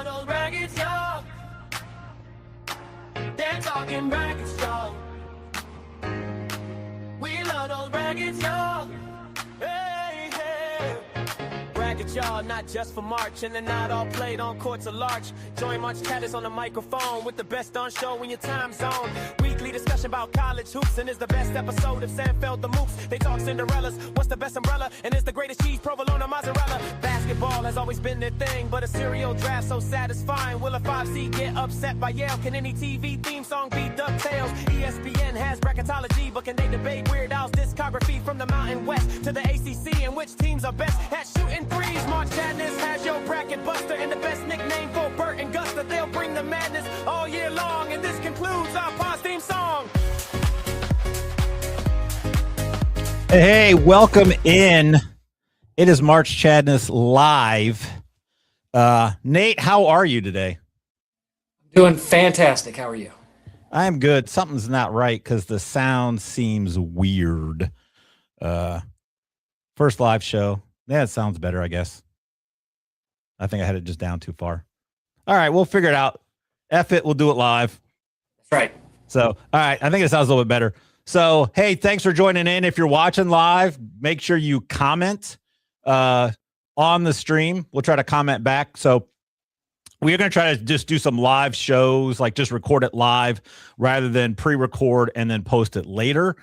love those rackets, y'all. They're talking rackets, y'all. We love those rackets, y'all. Hey, hey. Brackets, y'all, not just for March, and they're not all played on courts of large. Join March Chadness on the microphone with the best on show in your time zone. Weekly discussion about college hoops, and it's the best episode of Seinfeld the Moops. They talk Cinderellas, what's the best umbrella, and it's the greatest cheese, provolone or mozzarella. Basketball has always been their thing, but a serial draft so satisfying. Will a 5 seed get upset by Yale? Can any TV theme song beat DuckTales? ESPN has bracketology, but can they debate Weird Al's discography from the Mountain West to the ACC, and which teams are best at shooting threes? March Chadness has your bracket buster, and the best nickname for Bert and Gusta. They'll bring the madness all year long, and this concludes our pause theme song. Hey, welcome in. It is March Chadness live. Nate, how are you today? Doing fantastic. How are you? I'm good. Something's not right because the sound seems weird. First live show. Yeah, it sounds better, I guess. I think I had it just down too far. All right, we'll figure it out. F it, we'll do it live. That's right. So, all right, I think it sounds a little bit better. So, hey, thanks for joining in. If you're watching live, make sure you comment on the stream. We'll try to comment back. So we're going to try to just do some live shows, like just record it live rather than pre-record and then post it later.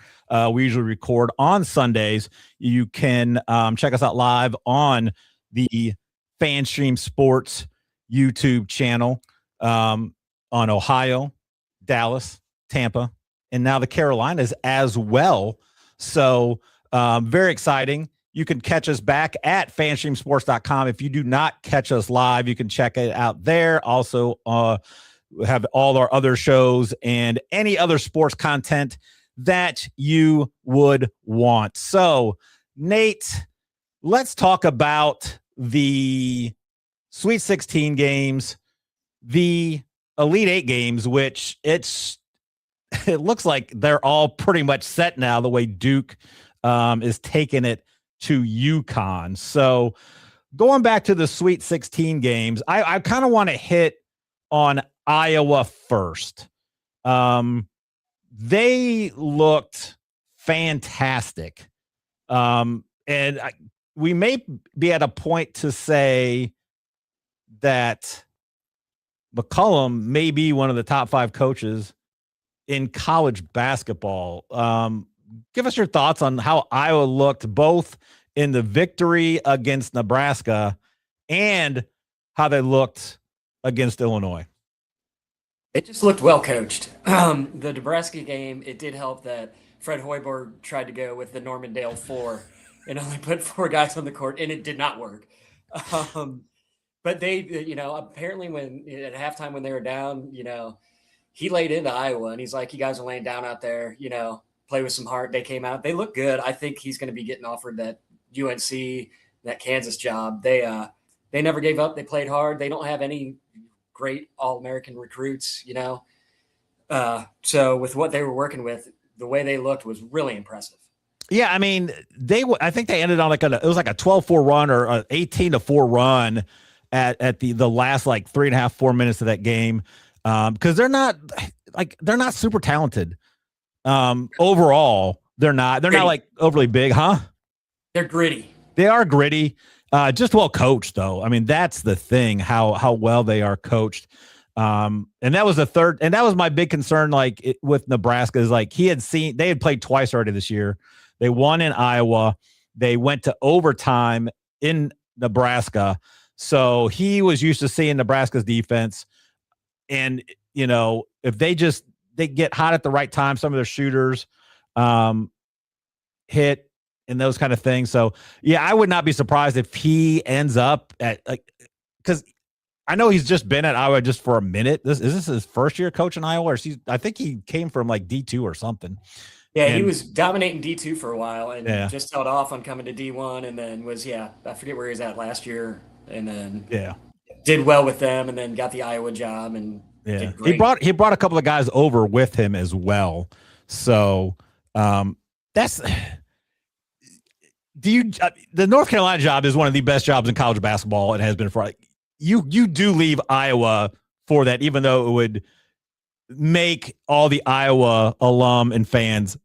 We usually record on Sundays. You can check us out live on the FanStream Sports YouTube channel on Ohio, Dallas, Tampa, and now the Carolinas as well. So very exciting. You can catch us back at fanstreamsports.com. If you do not catch us live, you can check it out there. Also, we have all our other shows and any other sports content that you would want. So, Nate, let's talk about the Sweet 16 games, the Elite 8 games, which it looks like they're all pretty much set now, the way Duke is taking it to UConn. So going back to the Sweet 16 games, I kind of want to hit on Iowa first. They looked fantastic. We may be at a point to say that McCollum may be one of the top 5 coaches in college basketball. Give us your thoughts on how Iowa looked both in the victory against Nebraska and how they looked against Illinois. It just looked well coached. The Nebraska game, it did help that Fred Hoiberg tried to go with the Normandale 4 and only put 4 guys on the court, and it did not work. But they, apparently when at halftime when they were down, he laid into Iowa, and he's like, you guys are laying down out there, play with some heart. They came out. They look good. I think he's going to be getting offered that UNC, that Kansas job. They never gave up. They played hard. They don't have any great All-American recruits, So with what they were working with, the way they looked was really impressive. Yeah, I mean, I think they ended on it was like a 12-4 run or an 18-4 run at the last like 3.5, 4 minutes of that game. Because they're not super talented. Overall, they're not like overly big, huh? They're gritty. They are gritty. Just well coached, though. I mean, that's the thing, how well they are coached. And that was that was my big concern, with Nebraska, is like they had played twice already this year. They won in Iowa. They went to overtime in Nebraska. So he was used to seeing Nebraska's defense. And, if they get hot at the right time, some of their shooters hit and those kind of things. So, yeah, I would not be surprised if he ends up at because I know he's just been at Iowa just for a minute. Is this his first year coaching Iowa? Or I think he came from like D2 or something. Yeah, he was dominating D2 for a while and just held off on coming to D1 and then I forget where he was at last year and then did well with them and then got the Iowa job and did great. He brought a couple of guys over with him as well. So that's the North Carolina job is one of the best jobs in college basketball and has been for you do leave Iowa for that, even though it would make all the Iowa alum and fans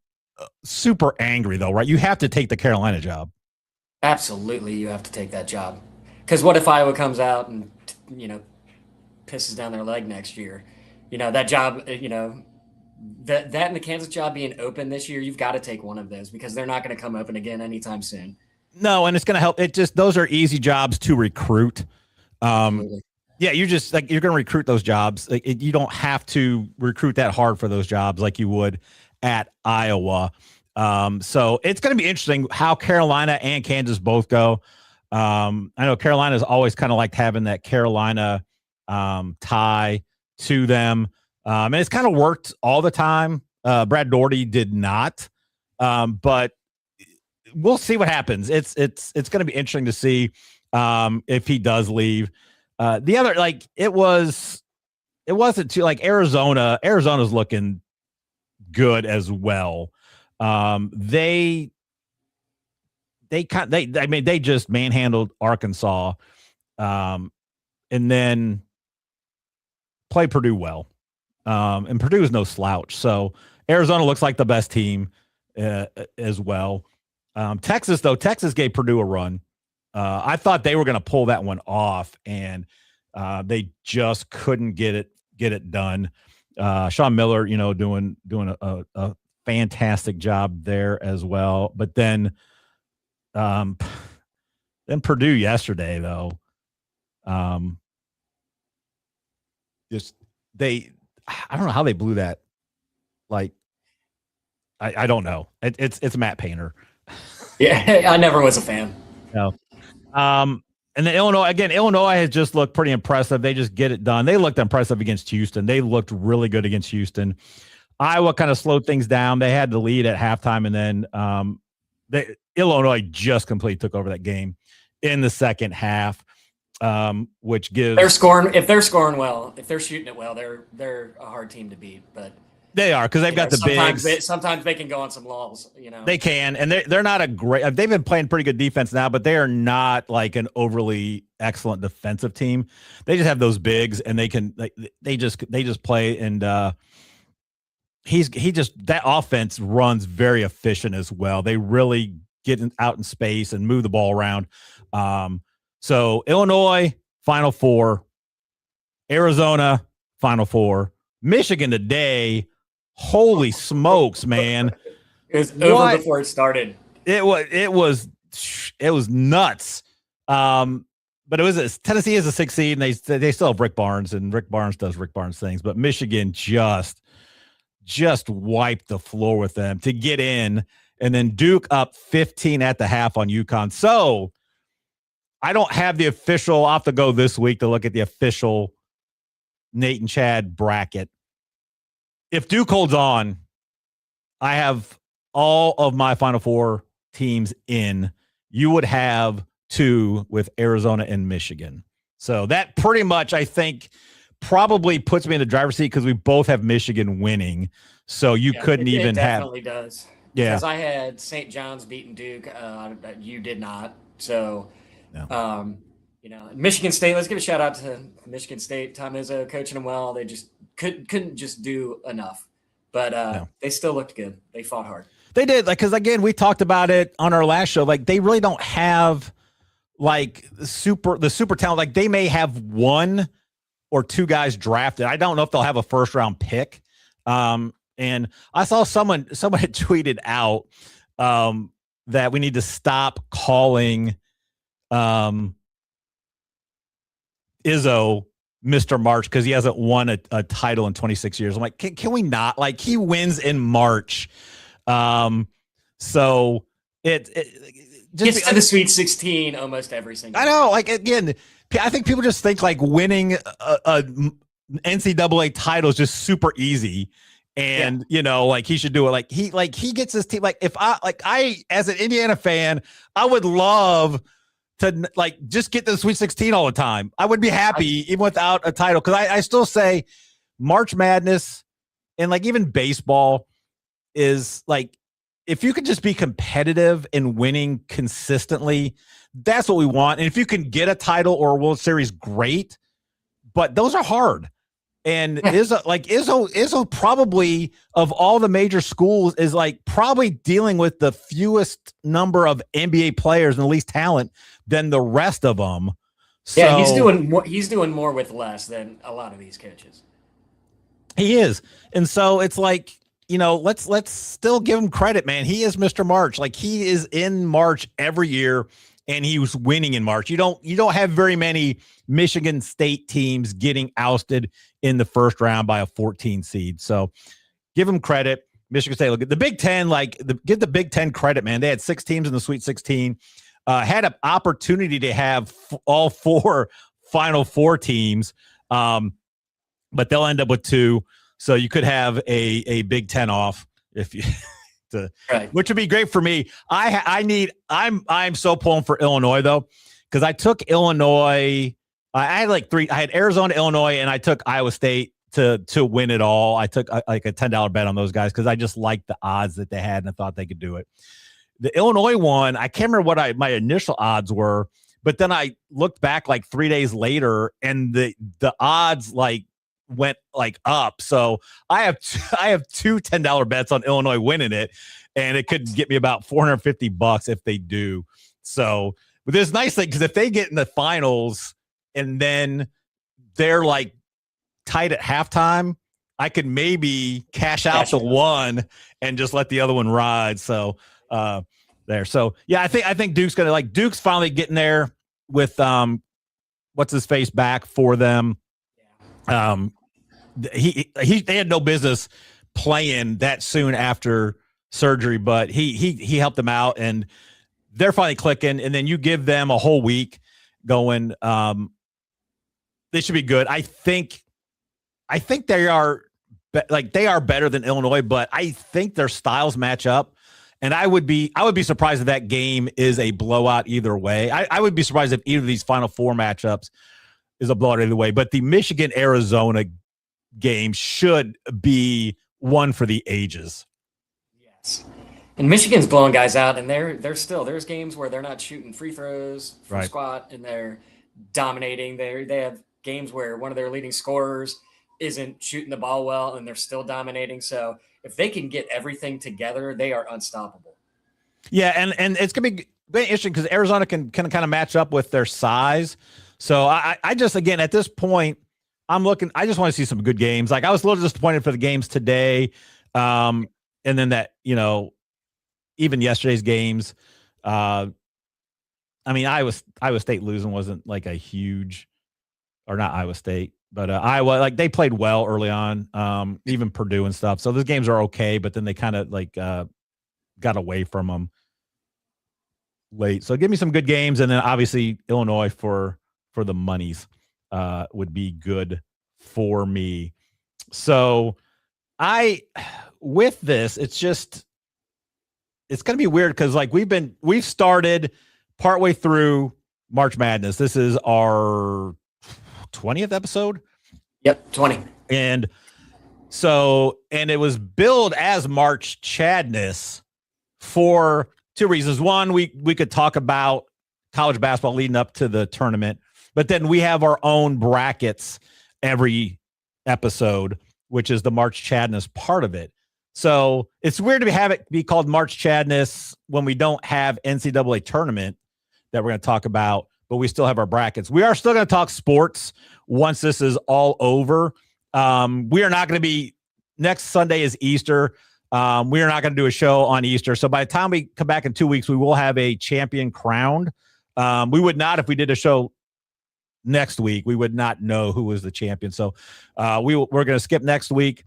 super angry, though, right? You have to take the Carolina job. Absolutely, you have to take that job. Because what if Iowa comes out and pisses down their leg next year? That job. That and the Kansas job being open this year, you've got to take one of those because they're not going to come open again anytime soon. No, and it's going to help. Those are easy jobs to recruit. Yeah, you're going to recruit those jobs. You don't have to recruit that hard for those jobs like you would at Iowa. So it's going to be interesting how Carolina and Kansas both go. I know Carolina's always kind of liked having that Carolina tie to them. And it's kind of worked all the time. Brad Doherty did not, but we'll see what happens. It's going to be interesting to see if he does leave. The other, it wasn't too Arizona's looking good as well. They just manhandled Arkansas, and then play Purdue well. And Purdue is no slouch. So Arizona looks like the best team as well. Texas gave Purdue a run. I thought they were going to pull that one off, and they just couldn't get it done. Sean Miller, doing a fantastic job there as well. But then Purdue yesterday, though, I don't know how they blew that. I don't know. It's Matt Painter. Yeah, I never was a fan. No. And then Illinois has just looked pretty impressive. They just get it done. They looked impressive against Houston. They looked really good against Houston. Iowa kind of slowed things down. They had the lead at halftime, and then Illinois just completely took over that game in the second half, which gives if they're scoring well, if they're shooting it well, they're a hard team to beat. But they are, because they've got the bigs. Sometimes they can go on some lulls. They can, and they're not a great. They've been playing pretty good defense now, but they are not like an overly excellent defensive team. They just have those bigs, and they can they just play. And that offense runs very efficient as well. They really get out in space and move the ball around. So Illinois, Final Four, Arizona, Final Four, Michigan today. Holy smokes, man! It was over before it started. It was nuts. But Tennessee is a 6 seed, and they still have Rick Barnes, and Rick Barnes does Rick Barnes things. But Michigan just wiped the floor with them to get in, and then Duke up 15 at the half on UConn. So I don't have the official. I'll have to go this week to look at the official Nate and Chad bracket. If Duke holds on, I have all of my Final Four teams in. You would have 2 with Arizona and Michigan. So that pretty much, I think, probably puts me in the driver's seat because we both have Michigan winning. So you couldn't even have. It definitely does. Yeah. Because I had St. John's beating Duke. You did not. So, no. Michigan State, let's give a shout out to Michigan State. Tom Izzo coaching them well. They just couldn't just do enough. But they still looked good. They fought hard. They did, because again, we talked about it on our last show. They really don't have the super talent. They may have 1 or 2 guys drafted. I don't know if they'll have a first round pick. And I saw someone had tweeted out that we need to stop calling Izzo Mr. March because he hasn't won a title in 26 years. I'm like, can we not? He wins in March. So it just gets to the Sweet 16 almost every single. I know. Again, I think people just think winning a NCAA title is just super easy. And he should do it. He gets his team. If I as an Indiana fan, I would love to just get to the Sweet 16 all the time. I would be happy even without a title. Cause I still say March Madness and even baseball is if you could just be competitive and winning consistently, that's what we want. And if you can get a title or a World Series, great. But those are hard. And Izzo probably of all the major schools is like probably dealing with the fewest number of NBA players and the least talent than the rest of them. So, yeah, he's doing more with less than a lot of these coaches. He is. And so it's like, let's still give him credit, man. He is Mr. March. Like, he is in March every year, and he was winning in March. You don't have very many Michigan State teams getting ousted in the first round by a 14 seed. So give him credit. Michigan State, look at the Big Ten, give the Big Ten credit, man. They had 6 teams in the Sweet 16, had an opportunity to have all 4 Final Four teams, but they'll end up with 2. So you could have a Big Ten off if you, right. Which would be great for me. I'm so pulling for Illinois though, because I took Illinois. I had 3. I had Arizona, Illinois, and I took Iowa State to win it all. I took like a $10 bet on those guys because I just liked the odds that they had and I thought they could do it. The Illinois one, I can't remember what my initial odds were, but then I looked back 3 days later and the odds went up. So I have 2 $10 bets on Illinois winning it, and it could get me about $450 if they do. So, but this nice thing, because if they get in the finals and then they're tight at halftime, I could maybe cash out the one and just let the other one ride. So there. So yeah, I think Duke's gonna Duke's finally getting there with what's his face back for them. They had no business playing that soon after surgery, but he helped them out, and they're finally clicking. And then you give them a whole week going, they should be good. I think they are they are better than Illinois, but I think their styles match up. And I would be surprised if that game is a blowout either way. I would be surprised if either of these Final Four matchups is a blowout either way. But the Michigan-Arizona game should be one for the ages. Yes. And Michigan's blowing guys out, and there's games where they're not shooting free throws from squat, and they're dominating. They have games where one of their leading scorers isn't shooting the ball well, and they're still dominating. So if they can get everything together, they are unstoppable. Yeah, and it's gonna be very interesting because Arizona can kind of match up with their size. So I just, again, at this point, I just want to see some good games. I was a little disappointed for the games today. And then that, even yesterday's games, Iowa State losing wasn't a huge, or not Iowa State, but Iowa, they played well early on, even Purdue and stuff. So those games are okay, but then they kind of got away from them late. So give me some good games. And then obviously Illinois for the monies would be good for me. So with this, it's going to be weird because we've started partway through March Madness. This is our 20th episode. Yep, 20. And it was billed as March Chadness for 2 reasons. One, we could talk about college basketball leading up to the tournament, but then we have our own brackets every episode, which is the March Chadness part of it. So it's weird to have it be called March Chadness when we don't have NCAA tournament that we're going to talk about, but we still have our brackets. We are still going to talk sports once this is all over. We are not going to be, next Sunday is Easter. We are not going to do a show on Easter. So by the time we come back in 2 weeks, we will have a champion crowned. We would not, if we did a show next week, we would not know who was the champion. So we're going to skip next week.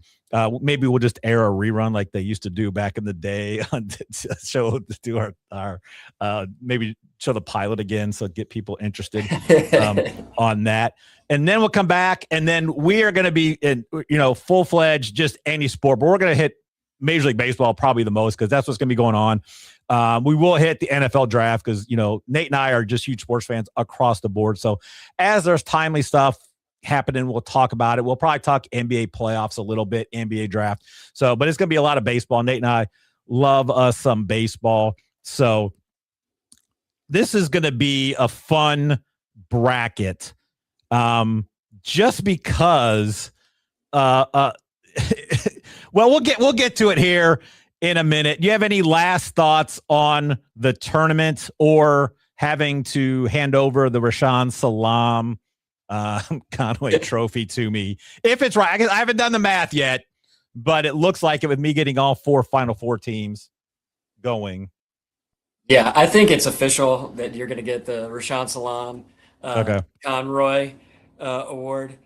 Maybe we'll just air a rerun like they used to do back in the day on show, do our maybe show the pilot again. So get people interested on that. And then we'll come back, and then we are going to be in, full-fledged, just any sport, but we're going to hit Major League Baseball probably the most because that's what's going to be going on. We will hit the NFL draft because, Nate and I are just huge sports fans across the board. So as there's timely stuff happening, we'll talk about it. We'll probably talk NBA playoffs a little bit, NBA draft. So, but it's going to be a lot of baseball. Nate and I love us some baseball. So this is going to be a fun bracket. Just because, well, we'll get to it here in a minute. Do you have any last thoughts on the tournament or having to hand over the Rashaan Salam Conway Trophy to me? If it's right, I haven't done the math yet, but it looks like it with me getting all 4 Final Four teams going. Yeah, I think it's official that you're going to get the Rashaan Salam Conroy award.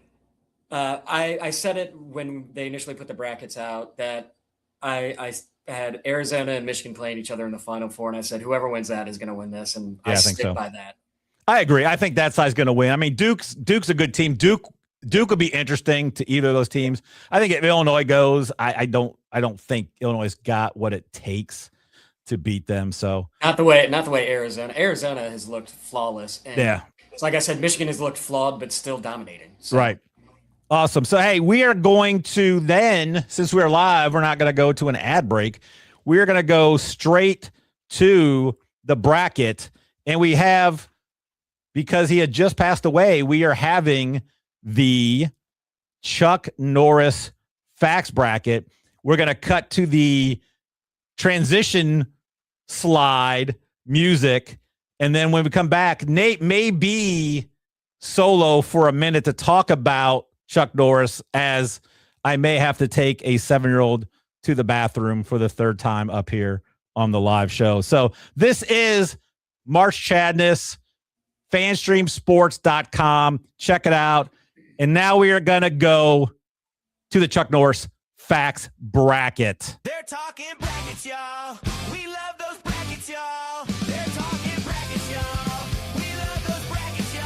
I said it when they initially put the brackets out that I had Arizona and Michigan playing each other in the Final Four, and I said whoever wins that is going to win this, and I think stick so. by that. I agree. I think that side's going to win. I mean, Duke's a good team. Duke would be interesting to either of those teams. I think if Illinois goes, I don't think Illinois has got what it takes to beat them. So not the way Arizona has looked flawless. And yeah. It's like I said, Michigan has looked flawed, but still dominating. So. Right. Awesome. So, hey, we are going to then, since we're live, we're not going to go to an ad break. We're going to go straight to the bracket. And we have, because he had just passed away, we are having the Chuck Norris facts bracket. We're going to cut to the transition slide music. And then when we come back, Nate may be solo for a minute to talk about Chuck Norris, as I may have to take a 7-year-old to the bathroom for the 3rd time up here on the live show. So this is March Chadness, fanstreamsports.com. Check it out. And now we are going to go to the Chuck Norris facts bracket. They're talking brackets, y'all. We love those brackets, y'all. They're talking brackets, y'all. We love those brackets, y'all.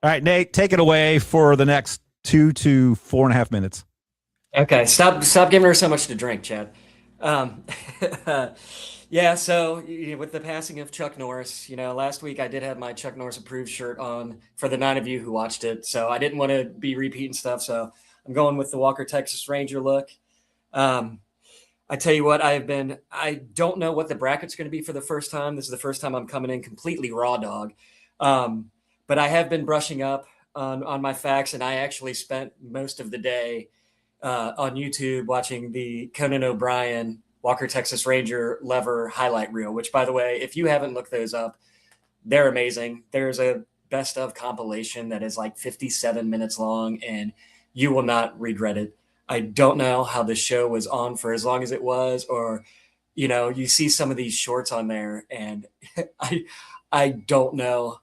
All right, Nate, take it away for the next 2 to 4.5 minutes. Okay, stop giving her so much to drink, Chad. Yeah, so with the passing of Chuck Norris, last week I did have my Chuck Norris approved shirt on for the 9 of you who watched it. So I didn't want to be repeating stuff. So I'm going with the Walker Texas Ranger look. I tell you what, I don't know what the bracket's going to be for the first time. This is the first time I'm coming in completely raw dog. But I have been brushing up on my facts, and I actually spent most of the day on YouTube watching the Conan O'Brien Walker Texas Ranger lever highlight reel, which, by the way, if you haven't looked those up, they're amazing. There's a best of compilation that is like 57 minutes long, and you will not regret it. I don't know how the show was on for as long as it was, or, you see some of these shorts on there, and I don't know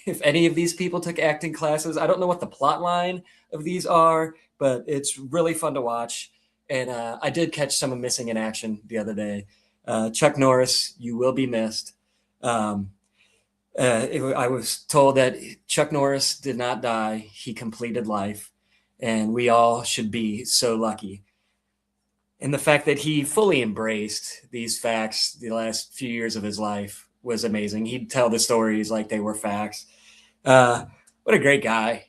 if any of these people took acting classes. I don't know what the plot line of these are, but it's really fun to watch. And I did catch someone missing in action the other day. Chuck Norris, you will be missed. I was told that Chuck Norris did not die. He completed life. And we all should be so lucky. And the fact that he fully embraced these facts the last few years of his life was amazing. He'd tell the stories like they were facts. What a great guy,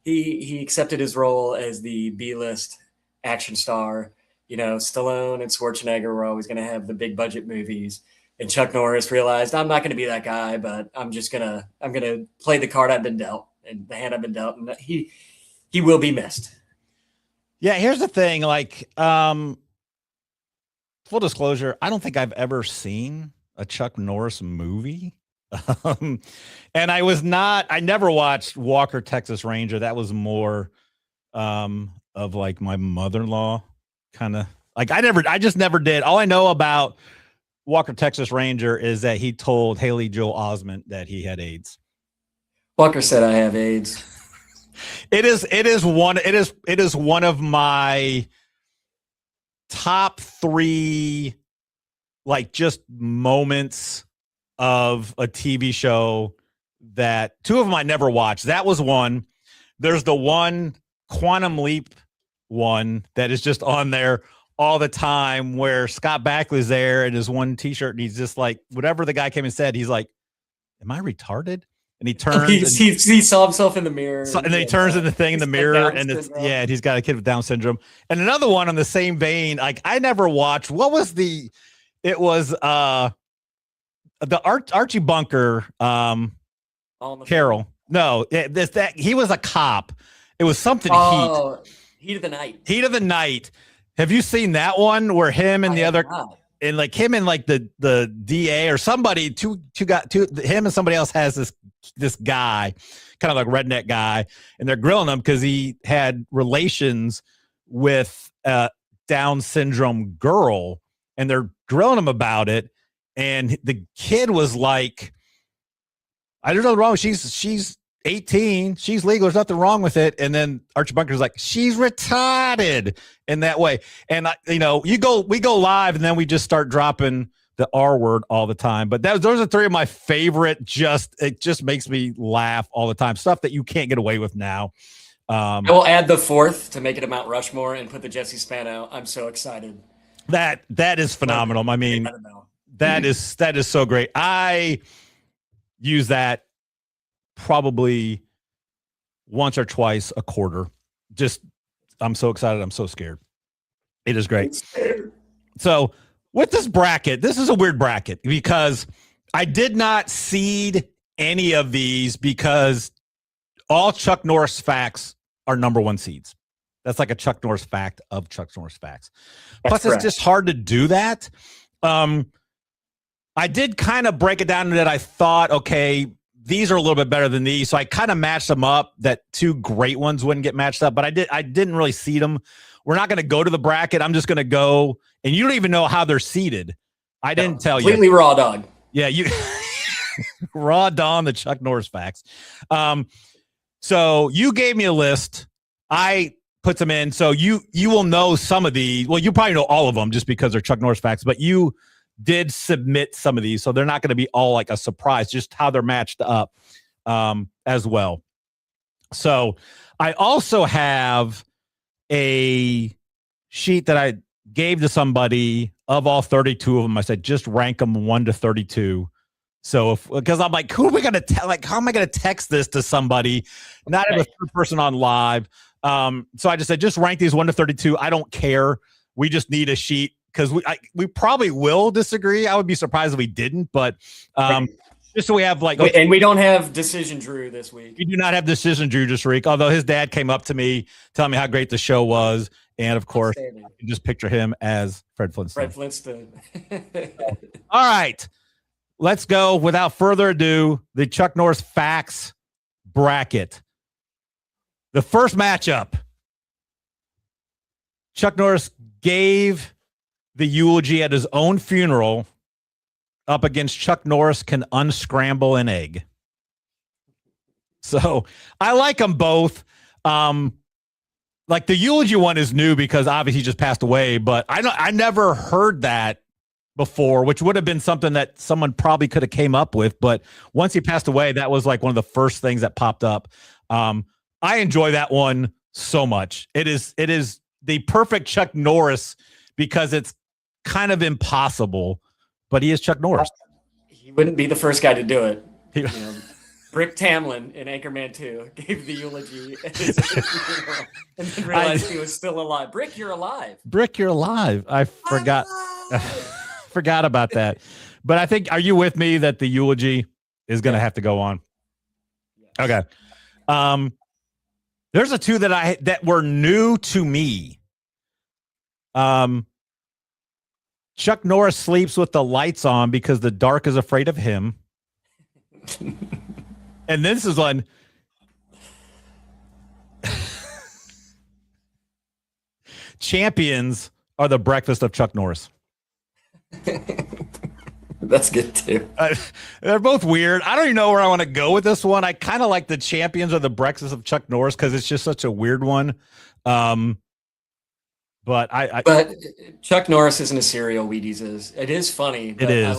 He accepted his role as the B-list action star. Stallone and Schwarzenegger were always going to have the big budget movies, and Chuck Norris realized, I'm not going to be that guy, but I'm going to play the card I've been dealt and the hand I've been dealt, and he will be missed. Yeah, here's the thing, full disclosure, I don't think I've ever seen a Chuck Norris movie. And I never watched Walker Texas Ranger. That was more of like my mother-in-law kind of I just never did. All I know about Walker Texas Ranger is that he told Haley Joel Osment that he had AIDS. Walker said I have AIDS. It is one of my top 3 just moments of a TV show that 2 of them I never watched. That was one. There's the one Quantum Leap one that is just on there all the time, where Scott Bakely's there in his one t-shirt, and he's just like, whatever the guy came and said, he's like, am I retarded? and he turns. He saw himself in the mirror, and then he turns in the thing in the mirror, and he's got a kid with Down syndrome. And another one on the same vein. Like I never watched. What was the? It was the Archie Bunker. Carol. No, that he was a cop. It was something. Heat of the Night. Heat of the Night. Have you seen that one where him and and like him and like the DA or somebody him and somebody else has this guy, kind of like redneck guy, and they're grilling him because he had relations with a Down syndrome girl, and they're grilling him about it, and the kid was like, I don't know wrong. She's 18. She's legal. There's nothing wrong with it. And then Archie Bunker's like, she's retarded in that way. And we go live, and then we just start dropping the R word all the time. But those are three of my favorite. It just makes me laugh all the time. Stuff that you can't get away with now. I will add the fourth to make it a Mount Rushmore and put the Jesse Spano. I'm so excited. That is phenomenal. I mean, that is so great. I use that probably once or twice a quarter. Just, I'm so excited. I'm so scared. It is great. So with this bracket, this is a weird bracket because I did not seed any of these because all Chuck Norris facts are number one seeds. That's like a Chuck Norris fact of Chuck Norris facts. Plus, it's just hard to do that. I did kind of break it down that I thought, okay, these are a little bit better than these. So I kind of matched them up that two great ones wouldn't get matched up, but I didn't really seed them. We're not going to go to the bracket. I'm just going to go, and you don't even know how they're seeded. I didn't tell you. Completely raw dog. Yeah, you raw dog the Chuck Norris facts. So you gave me a list. I put them in. So you will know some of these. Well, you probably know all of them just because they're Chuck Norris facts, but you did submit some of these, so they're not going to be all like a surprise, just how they're matched up as well. So I also have a sheet that I gave to somebody of all 32 of them. I said, just rank them 1 to 32. So because I'm like, who are we going to tell? Like, how am I going to text this to somebody? Not have a third person on live. So I just said, just rank these 1 to 32. I don't care. We just need a sheet. Because we probably will disagree. I would be surprised if we didn't, but just so we have and we don't have Decision Drew this week. We do not have Decision Drew this week, although his dad came up to me telling me how great the show was. And of course, I can just picture him as Fred Flintstone. All right, let's go without further ado. The Chuck Norris facts bracket. The first matchup, Chuck Norris gave the eulogy at his own funeral up against Chuck Norris can unscramble an egg. So I like them both. Like the eulogy one is new because obviously he just passed away, but I never heard that before, which would have been something that someone probably could have came up with. But once he passed away, that was like one of the first things that popped up. I enjoy that one so much. It is the perfect Chuck Norris because it's kind of impossible, but he is Chuck Norris. He wouldn't be the first guy to do it. Brick Tamlin in Anchorman 2 gave the eulogy at his funeral and then realized he was still alive. Brick, you're alive. Brick, you're alive. I forgot. Forgot about that. But I think, are you with me that the eulogy is going to have to go on? Okay. There's a two that were new to me. Chuck Norris sleeps with the lights on because the dark is afraid of him. And this is one. Champions are the breakfast of Chuck Norris. That's good too. They're both weird. I don't even know where I want to go with this one. I kind of like the champions are the breakfast of Chuck Norris because it's just such a weird one. But Chuck Norris isn't a cereal. Wheaties is. It is funny. But it is.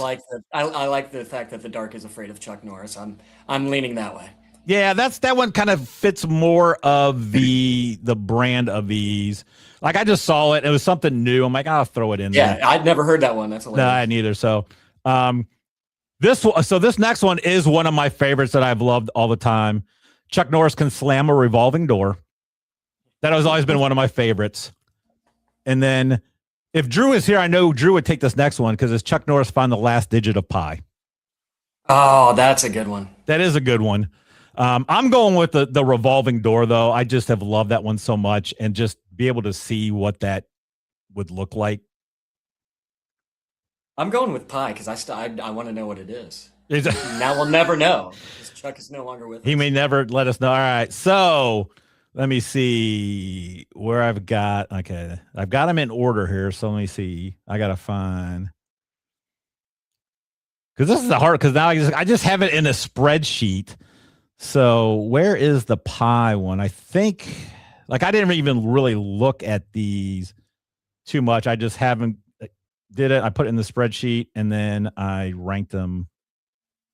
I like the fact that the dark is afraid of Chuck Norris. I'm leaning that way. Yeah, that one kind of fits more of the brand of these. Like I just saw it. It was something new. I'm like, I'll throw it in there. Yeah, I'd never heard that one. That's hilarious. No, I hadn't either. So This next one is one of my favorites that I've loved all the time. Chuck Norris can slam a revolving door. That has always been one of my favorites. And then if Drew is here, I know Drew would take this next one because it's Chuck Norris find the last digit of pi. Oh, that's a good one. That is a good one. I'm going with the revolving door, though. I just have loved that one so much, and just be able to see what that would look like. I'm going with pi because I want to know what it is. Now we'll never know because Chuck is no longer with us. He may never let us know. All right, so let me see where I've got. Okay, I've got them in order here. So let me see. I gotta find, because this is the hard. Because now I just have it in a spreadsheet. So where is the pi one? I think I didn't even really look at these too much. I just haven't did it. I put it in the spreadsheet and then I ranked them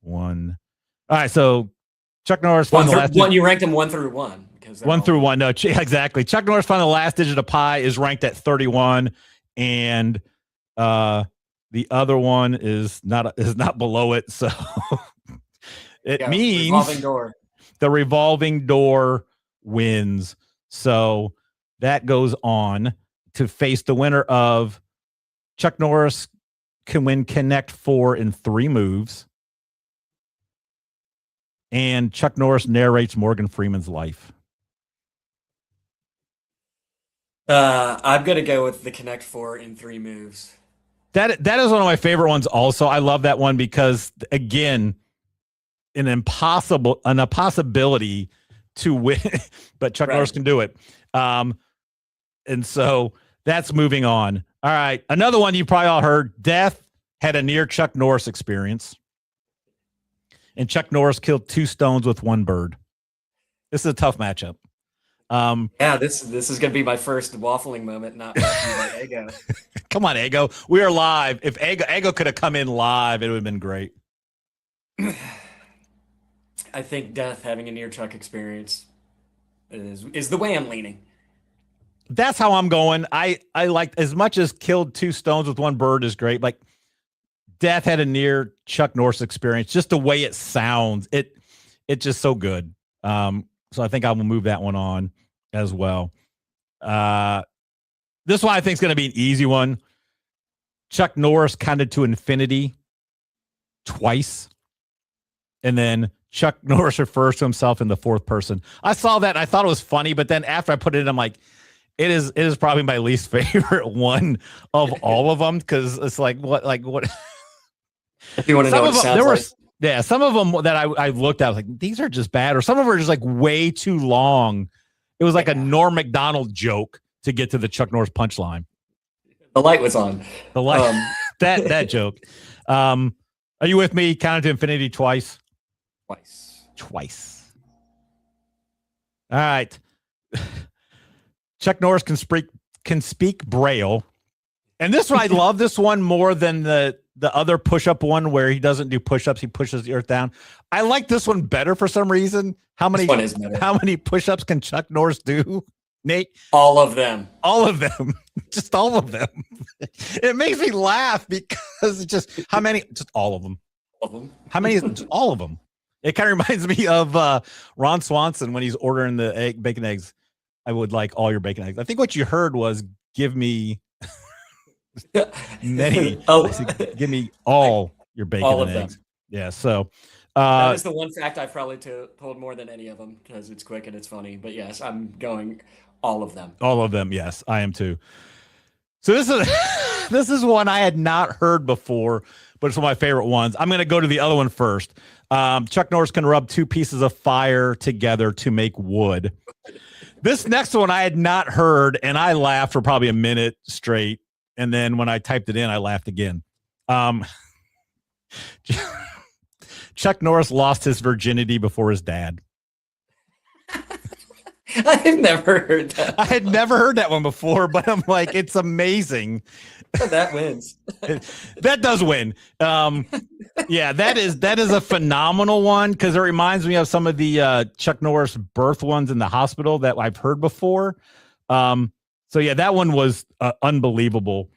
one. All right. So Chuck Norris found the last one. You ranked them 1 through 1 because 1 through 1. No, exactly. Chuck Norris found the last digit of pi is ranked at 31, and the other one is not below it. So it means the revolving door wins. So that goes on to face the winner of Chuck Norris can win Connect 4 in 3 moves. And Chuck Norris narrates Morgan Freeman's life. I'm going to go with the Connect 4 in 3 moves. That is one of my favorite ones also. I love that one because, again, an impossibility to win, but Chuck Norris can do it. And so that's moving on. All right. Another one you probably all heard. Death had a near Chuck Norris experience. And Chuck Norris killed 2 stones with 1 bird. This is a tough matchup. This is going to be my first waffling moment, not by Ego. Come on, Ego. We are live. If Ego could have come in live, it would have been great. I think Death having a near Chuck experience is the way I'm leaning. That's how I'm going. I like, as much as killed 2 stones with 1 bird is great. Like, Death had a near Chuck Norris experience. Just the way it sounds, it's just so good. So I think I will move that one on as well. This one I think is going to be an easy one. Chuck Norris counted to infinity twice, and then Chuck Norris refers to himself in the 4th person. I saw that and I thought it was funny, but then after I put it in, I'm like, it is probably my least favorite one of all of them, because it's like what. If you want to know what it sounds like. Yeah, some of them that I looked at, I was like, these are just bad. Or some of them are just like way too long. It was like a Norm Macdonald joke to get to the Chuck Norris punchline. The light was on. The light, that joke. Are you with me? Counted to infinity twice? Twice. All right. Chuck Norris can speak Braille. And this one, I love this one more than the other push-up one where he doesn't do push-ups, he pushes the earth down. I like this one better for some reason. How many push-ups can Chuck Norris do, Nate? All of them. Just all of them. It makes me laugh because just how many? Just all of them. How many? Just all of them. It kind of reminds me of Ron Swanson when he's ordering the bacon eggs. I would like all your bacon eggs. I think what you heard was give me many. Give me all your bacon all of and eggs. Them. Yeah. So that is the one fact I've probably told more than any of them because it's quick and it's funny. But yes, I'm going all of them. All of them. Yes, I am too. So this is one I had not heard before, but it's one of my favorite ones. I'm going to go to the other one first. Chuck Norris can rub 2 pieces of fire together to make wood. This next one I had not heard, and I laughed for probably a minute straight. And then when I typed it in, I laughed again. Chuck Norris lost his virginity before his dad. I've never heard that. I had never heard that one before, but I'm like, it's amazing. That wins. That does win. Yeah, that is a phenomenal one because it reminds me of some of the Chuck Norris birth ones in the hospital that I've heard before. So yeah, that one was unbelievable.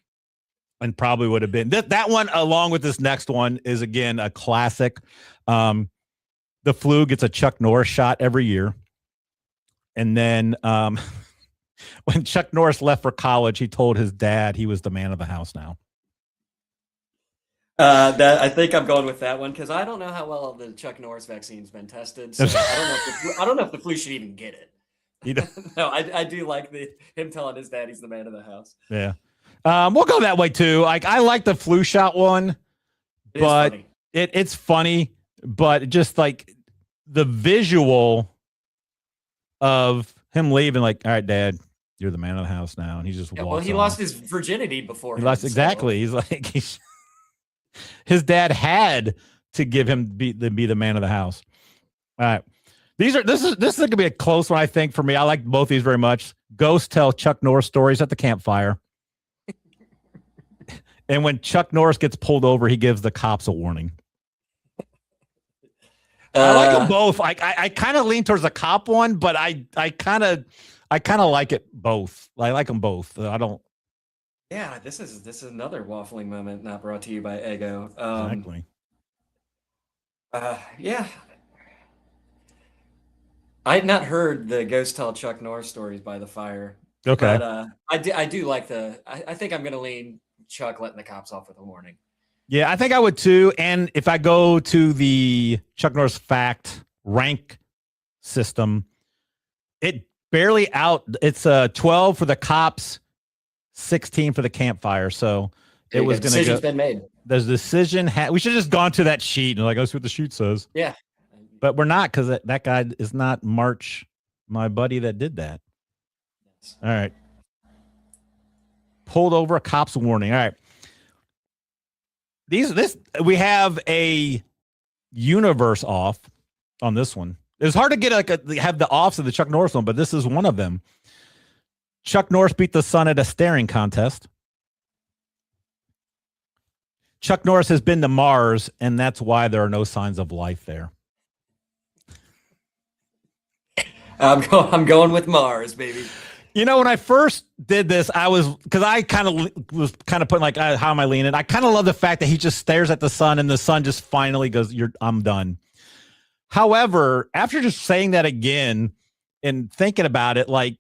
and probably would have been that one along with this next one is again a classic. The Flu gets a Chuck Norris shot every year. And then when Chuck Norris left for college, he told his dad he was the man of the house now. That I think I'm going with that one because I don't know how well the Chuck Norris vaccine's been tested. So I don't know if the Flu should even get it. No, I do like him telling his dad he's the man of the house. Yeah. We'll go that way too. Like I like the Flu shot one, but it's funny, but just like the visual of him leaving, like, all right, Dad, you're the man of the house now, and he just walks. Well, he lost his virginity before. He lost exactly. He's like his dad had to give him be the man of the house. All right. This is going to be a close one, I think, for me. I like both these very much. Ghosts tell Chuck Norris stories at the campfire. And when Chuck Norris gets pulled over, he gives the cops a warning. I like them both. I kind of lean towards the cop one, but I kind of like it both. I like them both. I don't. Yeah, this is another waffling moment not brought to you by Ego. Exactly. Yeah. I had not heard the Ghost Tell Chuck Norris stories by the fire. Okay. But I do like I think I'm going to lean Chuck letting the cops off with a warning. Yeah, I think I would too. And if I go to the Chuck Norris fact rank system, it barely it's 12 for the cops, 16 for the campfire. So it was going to decision's been made. There's decision. We should have just gone to that sheet and like, let's see what the sheet says. Yeah. But we're not because that guy is not March, my buddy that did that. All right. Pulled over a cop's warning. All right. We have a universe off on this one. It's hard to get have the offs of the Chuck Norris one, but this is one of them. Chuck Norris beat the sun at a staring contest. Chuck Norris has been to Mars, and that's why there are no signs of life there. I'm going with Mars, baby. You know, when I first did this, I was putting like, how am I leaning? I kind of love the fact that he just stares at the sun and the sun just finally goes, I'm done. However, after just saying that again and thinking about it, like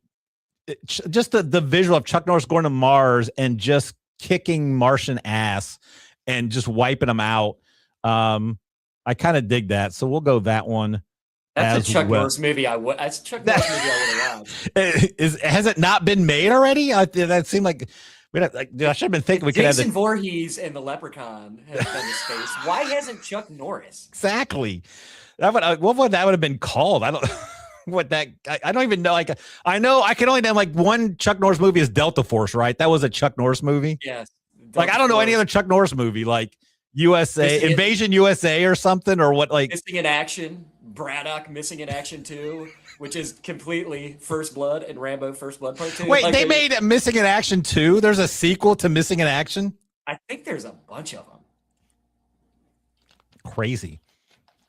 just the visual of Chuck Norris going to Mars and just kicking Martian ass and just wiping them out. I kind of dig that. So we'll go that one. That's a Chuck Norris movie. That's a Chuck Norris movie I would have watched. Has it not been made already? That seemed like I should have been thinking we could have Jason Voorhees and the Leprechaun have been to space. Why hasn't Chuck Norris? Exactly. What would that would have been called? I don't I don't even know. Like I know I can only name like one Chuck Norris movie is Delta Force, right? That was a Chuck Norris movie. Yes. Like I don't know any other Chuck Norris movie, like Invasion USA or something, or what? Like Missing in Action, Braddock Missing in Action 2, which is completely First Blood and Rambo First Blood Part 2. Wait, they made Missing in Action 2? There's a sequel to Missing in Action? I think there's a bunch of them. Crazy.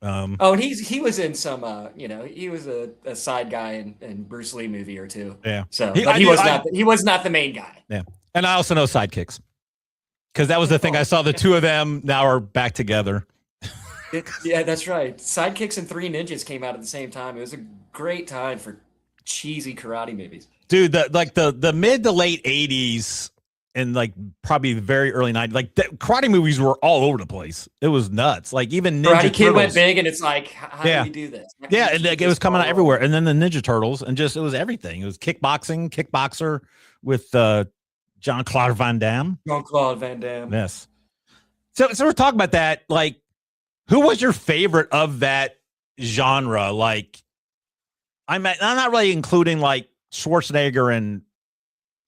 And he was in some he was a side guy in Bruce Lee movie or two. Yeah. So he was not the main guy. Yeah. And I also know Sidekicks. Because that was the thing. I saw the two of them now are back together. Yeah, that's right. Sidekicks and Three Ninjas came out at the same time. It was a great time for cheesy karate movies. Dude, the mid to late 80s and like probably the very early 90s, like karate movies were all over the place. It was nuts. Like even Ninja Karate Kid went big, and it's like, how do we do this? Yeah, and it was coming out everywhere. And then the Ninja Turtles, and it was everything. It was kickboxer with Jean-Claude Van Damme. Yes. So we're talking about that. Like, who was your favorite of that genre? Like, I'm not really including like Schwarzenegger and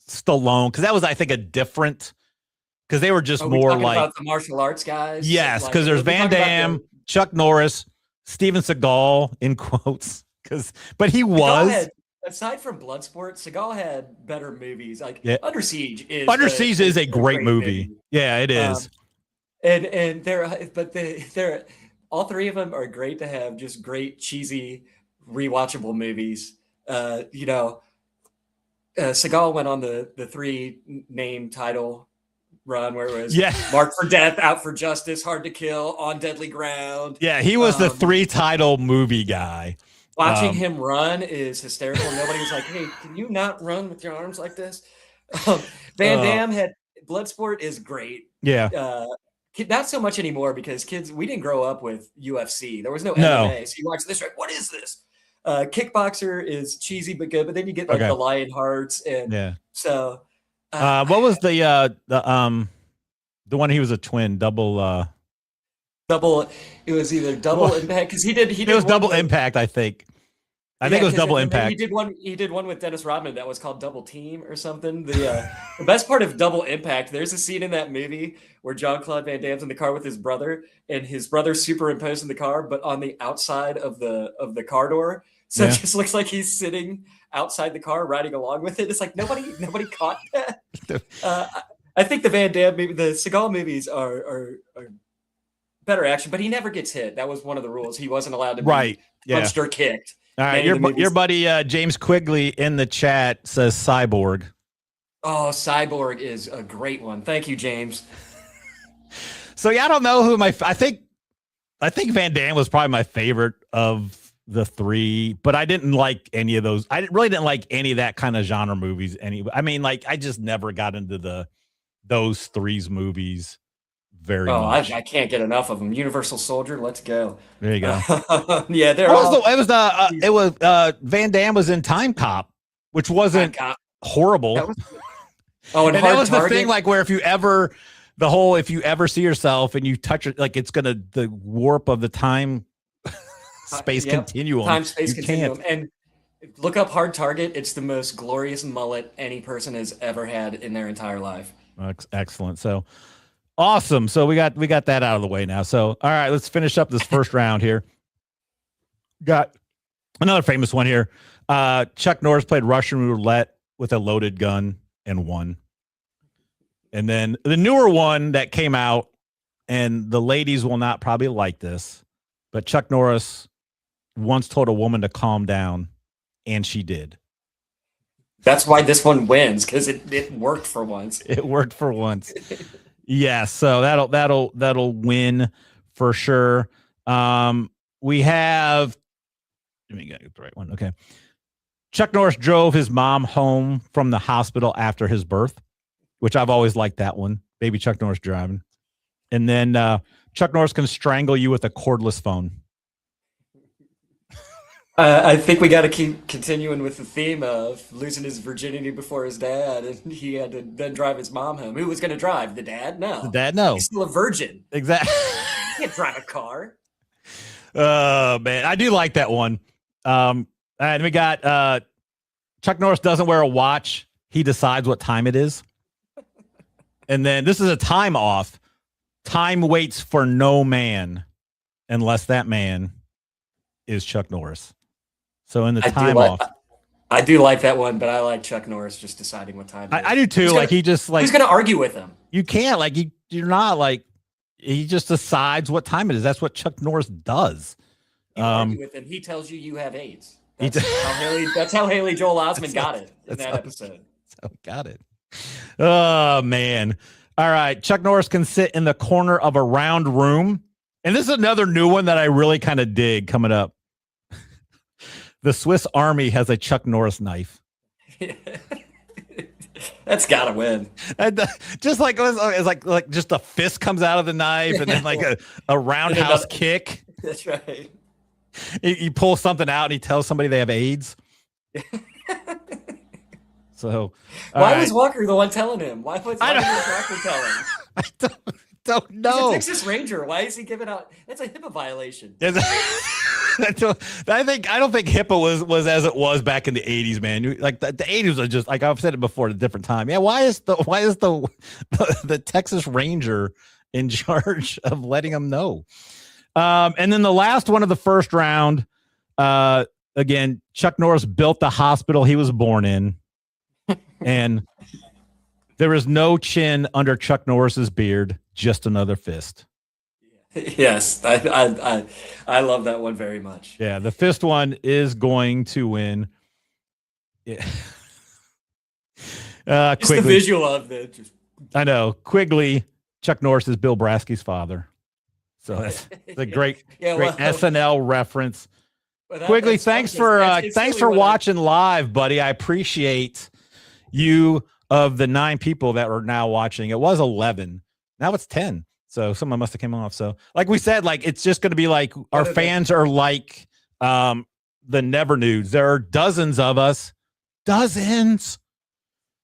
Stallone because that was, I think, a different. Because they were just more like about the martial arts guys. Yes, because there's Van Damme, Chuck Norris, Steven Seagal in quotes. But he was. Aside from Bloodsport, Seagal had better movies. Like Under Siege is a great movie. Yeah, it is. And they're all three of them are great to have just great cheesy rewatchable movies. Seagal went on the 3 name title run where it was Yeah. marked for death, out for justice, hard to kill, on deadly ground. Yeah, he was the 3 title movie guy. Watching him run is hysterical. Nobody was like, "Hey, can you not run with your arms like this?" Van Damme had Bloodsport is great. Yeah. Not so much anymore because kids, we didn't grow up with UFC. There was no MMA. So you watch this, right? What is this? Kickboxer is cheesy but good, but then you get like the Lion Hearts and so. What was the one he was a twin double? It was either Double Impact because he did. It was Double Impact, I think. I think it was Double Impact. He did one with Dennis Rodman that was called Double Team or something. The best part of Double Impact, there's a scene in that movie where Jean-Claude Van Damme's in the car with his brother, and his brother superimposed in the car, but on the outside of the car door. So it just looks like he's sitting outside the car riding along with it. It's like nobody caught that. I think the Van Damme movie, the Seagal movies are better action, but he never gets hit. That was one of the rules. He wasn't allowed to be punched or kicked. All right, your buddy James Quigley in the chat says Cyborg. Oh, Cyborg is a great one. Thank you, James. So I don't know who I think Van Damme was probably my favorite of the 3, but I didn't like any of those. I really didn't like any of that kind of genre movies. I mean, like I just never got into those 3's movies. Very much. I can't get enough of them. Universal Soldier, let's go. There you go. Yeah, it was Van Damme was in Time Cop, which wasn't horrible. And that was the thing, like where if you ever see yourself and you touch it, like it's gonna the warp of the time space continuum. Time space continuum. And look up Hard Target. It's the most glorious mullet any person has ever had in their entire life. Excellent. So. Awesome. So we got that out of the way now. So, all right, let's finish up this first round here. Got another famous one here. Chuck Norris played Russian roulette with a loaded gun and won. And then the newer one that came out, and the ladies will not probably like this, but Chuck Norris once told a woman to calm down, and she did. That's why this one wins, because it worked for once. It worked for once. Yeah, so that'll win for sure. We have. Let me get the right one. Okay. Chuck Norris drove his mom home from the hospital after his birth, which I've always liked that one. Baby Chuck Norris driving, and then Chuck Norris can strangle you with a cordless phone. I think we got to keep continuing with the theme of losing his virginity before his dad, and he had to then drive his mom home. Who was going to drive? The dad? No. The dad? No. He's still a virgin. Exactly. He can't drive a car. Oh, man. I do like that one. And we got Chuck Norris doesn't wear a watch. He decides what time it is. And then this is a time off. Time waits for no man unless that man is Chuck Norris. So in the time off. I do like that one, but I like Chuck Norris just deciding what time. I do too. Like he just like. Who's going to argue with him? You can't. Like you're not like. He just decides what time it is. That's what Chuck Norris does. You argue with him. He tells you have AIDS. That's how Haley Joel Osment got it in that episode. So got it. Oh man. All right. Chuck Norris can sit in the corner of a round room. And this is another new one that I really kind of dig coming up. The Swiss Army has a Chuck Norris knife. That's gotta win. And, just like it's like just a fist comes out of the knife, and then like a roundhouse kick. That's right. You pull something out, and he tells somebody they have AIDS. So why was Walker the one telling him? Why was Walker telling him? I don't know. He's a Texas Ranger. Why is he giving out? That's a HIPAA violation. I don't think HIPAA was as it was back in the 80s, man. Like the 80s are just like I've said it before at a different time. Yeah, why is the Texas Ranger in charge of letting them know? And then the last one of the first round, again, Chuck Norris built the hospital he was born in, and there is no chin under Chuck Norris's beard, just another fist. Yes, I love that one very much. Yeah, the fist one is going to win. Yeah. Just the visual of it. I know. Quigley, Chuck Norris is Bill Brasky's father. So that's a great SNL reference. Quigley, thanks for watching live, buddy. I appreciate you. Of the 9 people that were now watching, it was 11. Now it's 10. So someone must have came off. So like we said, like it's just going to be like our fans are like the Never Nudes. There are dozens of us. Dozens.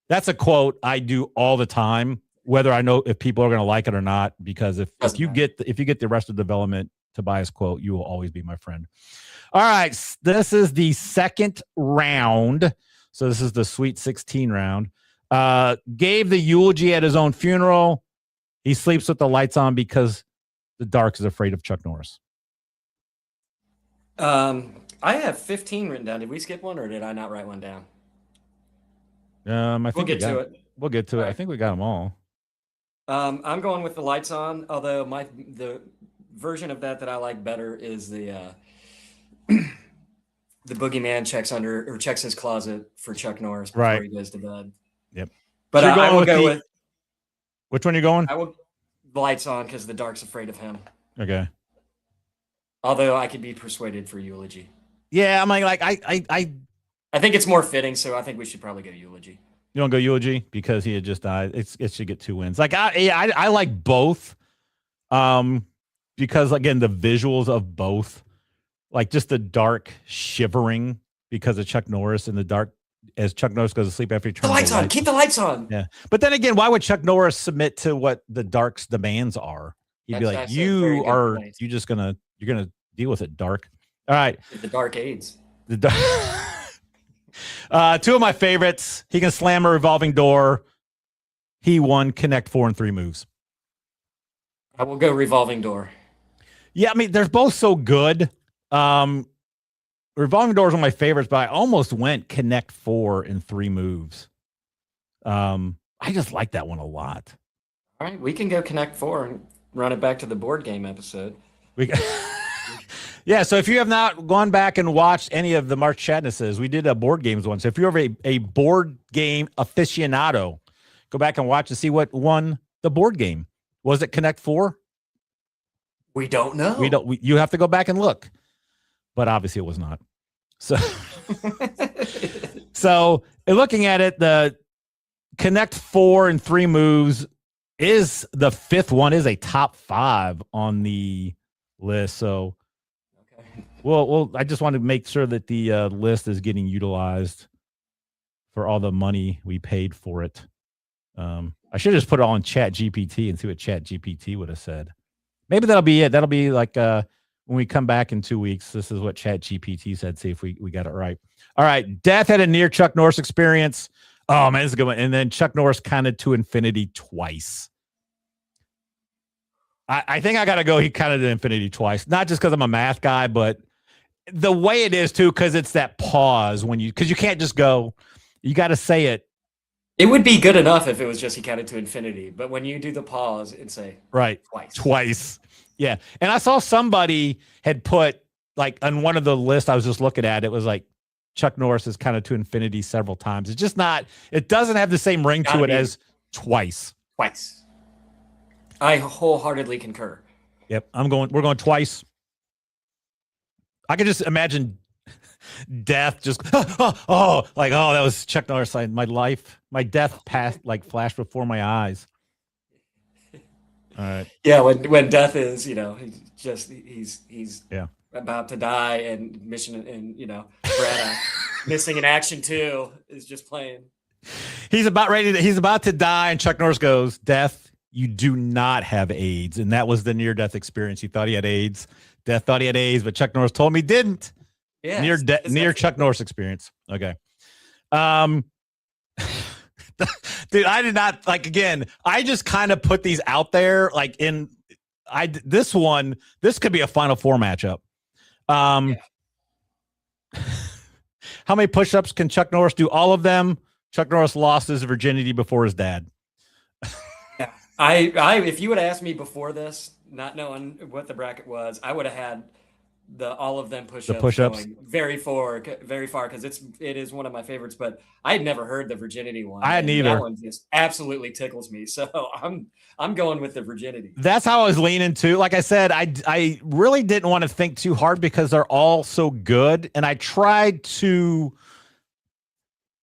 That's a quote I do all the time, whether I know if people are going to like it or not, because if you get the Arrested Development Tobias quote, you will always be my friend. All right. This is the second round. So this is the Sweet 16 round. Gave the eulogy at his own funeral. He sleeps with the lights on because the dark is afraid of Chuck Norris. I have 15 written down. Did we skip one or did I not write one down? I think we'll get to it. We'll get to it. Right. I think we got them all. I'm going with the lights on, although the version of that I like better is the the boogeyman checks his closet for Chuck Norris before he goes to bed. Yep. But I will go with which one are you going? I will lights on because the dark's afraid of him. Okay. Although I could be persuaded for eulogy. Yeah, I'm like I think it's more fitting, so I think we should probably go eulogy. You don't go eulogy because he had just died. It should get 2 wins. Like I like both, because again the visuals of both, like just the dark shivering because of Chuck Norris in the dark as Chuck Norris goes to sleep after he turns the lights on. Keep the lights on. Yeah, but then again, why would Chuck Norris submit to what the dark's demands are? He'd be like, you're gonna deal with it, dark. All right, the dark aids. The dark. 2 of my favorites. He can slam a revolving door. He won Connect 4 in 3 moves. I will go revolving door. Yeah, I mean, they're both so good. Revolving door is one of my favorites, but I almost went Connect 4 in 3 moves. I just like that one a lot. All right, we can go Connect 4 and run it back to the board game episode. Yeah, so if you have not gone back and watched any of the March Chadnesses, we did a board games one. So if you're a board game aficionado, go back and watch and see what won the board game. Was it Connect 4? We don't know. You have to go back and look. But obviously it was not. So, so looking at it, the Connect 4 in 3 moves is the 5th one, is a top 5 on the list. So, okay. Well, I just want to make sure that the list is getting utilized for all the money we paid for it. I should just put it on Chat GPT and see what Chat GPT would have said. Maybe that'll be it. That'll be like when we come back in 2 weeks. This is what Chat GPT said. See if we got it right. All right. Death had a near Chuck Norris experience. Oh man, this is a good one. And then Chuck Norris counted to infinity twice. I think I got to go. He counted to infinity twice, not just because I'm a math guy, but the way it is too, because it's that pause because you can't just go. You got to say it. It would be good enough if it was just he counted to infinity, but when you do the pause and say twice. Yeah. And I saw somebody had put like on one of the lists I was just looking at, it was like Chuck Norris has counted to infinity several times. It's just not, it doesn't have the same ring to it as twice. I wholeheartedly concur. Yep. We're going twice. I could just imagine death just that was Chuck Norris. My death flashed before my eyes. All right. Yeah, when death is, he's about to die and mission and Brad missing in action 2 is just playing. He's about to die and Chuck Norris goes, "Death, you do not have AIDS." And that was the near death experience. He thought he had AIDS. Death thought he had AIDS, but Chuck Norris told him he didn't. Yeah, near Chuck Norris experience. Okay. Dude, I did not again. I just kind of put these out there this could be a Final Four matchup. How many push-ups can Chuck Norris do? All of them. Chuck Norris lost his virginity before his dad. Yeah. I if you would have asked me before this, not knowing what the bracket was, I would have had all of them The push-ups? going very far because it is one of my favorites. But I had never heard the virginity one. I hadn't and either. That one just absolutely tickles me. So I'm going with the virginity. That's how I was leaning to. Like I said, I really didn't want to think too hard because they're all so good, and I tried to,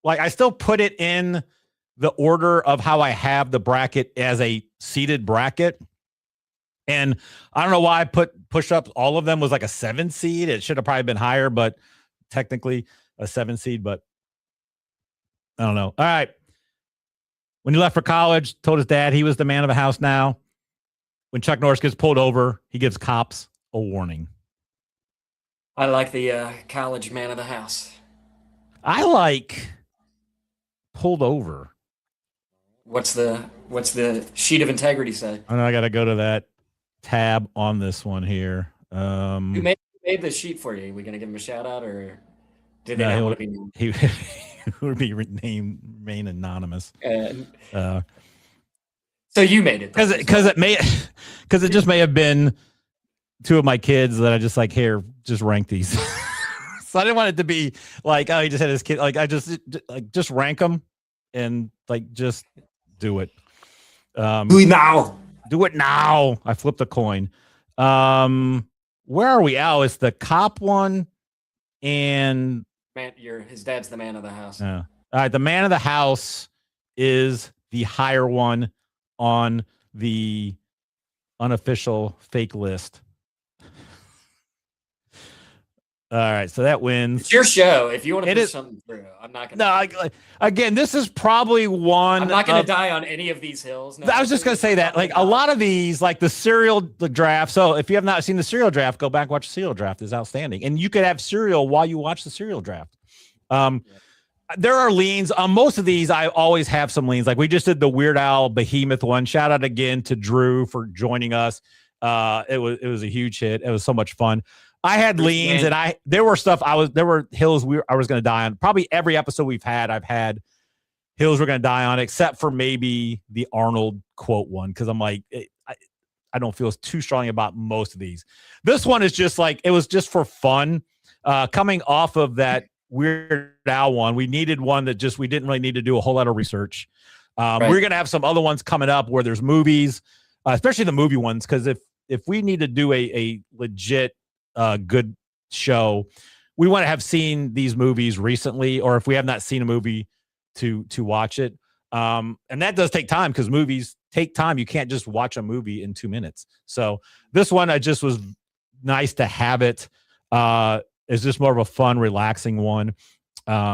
like, I still put it in the order of how I have the bracket as a seeded bracket. And I don't know why I put push-ups. All of them was like a 7 seed. It should have probably been higher, but technically a 7 seed, but I don't know. All right. When he left for college, told his dad he was the man of the house now. When Chuck Norris gets pulled over, he gives cops a warning. I like the college man of the house. I like pulled over. What's the sheet of integrity say? I know I got to go to that tab on this one here. Who made the sheet for you? Are we going to give him a shout out, or did they not want to be named? He would be remain anonymous. So you made it because it just may have been 2 of my kids that I just like, here, just rank these. So I didn't want it to be like, oh, he just had his kid. Like I just rank them and like just do it. Do it now. Do it now. I flipped a coin. Where are we? Oh, it's the cop one, and man, his dad's the man of the house. All right, the man of the house is the higher one on the unofficial fake list. All right, so that wins. It's your show. If you want to push something through, I'm not going to. No, again, this is probably one. I'm not going to die on any of these hills. No, I was just going to say that. Like a lot of these, like the serial draft. So if you have not seen the serial draft, go back and watch the serial draft. It's outstanding. And you could have cereal while you watch the serial draft. There are leans. On most of these, I always have some leans. Like we just did the Weird Al Behemoth one. Shout out again to Drew for joining us. It was a huge hit. It was so much fun. I had leans, and there were hills I was going to die on. Probably every episode we've had, I've had hills we're going to die on, except for maybe the Arnold quote one, because I'm like, I don't feel too strongly about most of these. This one is just like, it was just for fun. Coming off of that Weird Al one, we needed one that we didn't really need to do a whole lot of research. Right. We're going to have some other ones coming up where there's movies, especially the movie ones, because if we need to do a legit good show, we want to have seen these movies recently, or if we have not seen a movie to watch it. And that does take time because movies take time. You can't just watch a movie in 2 minutes. So this one, I just was nice to have it. It's just more of a fun, relaxing one.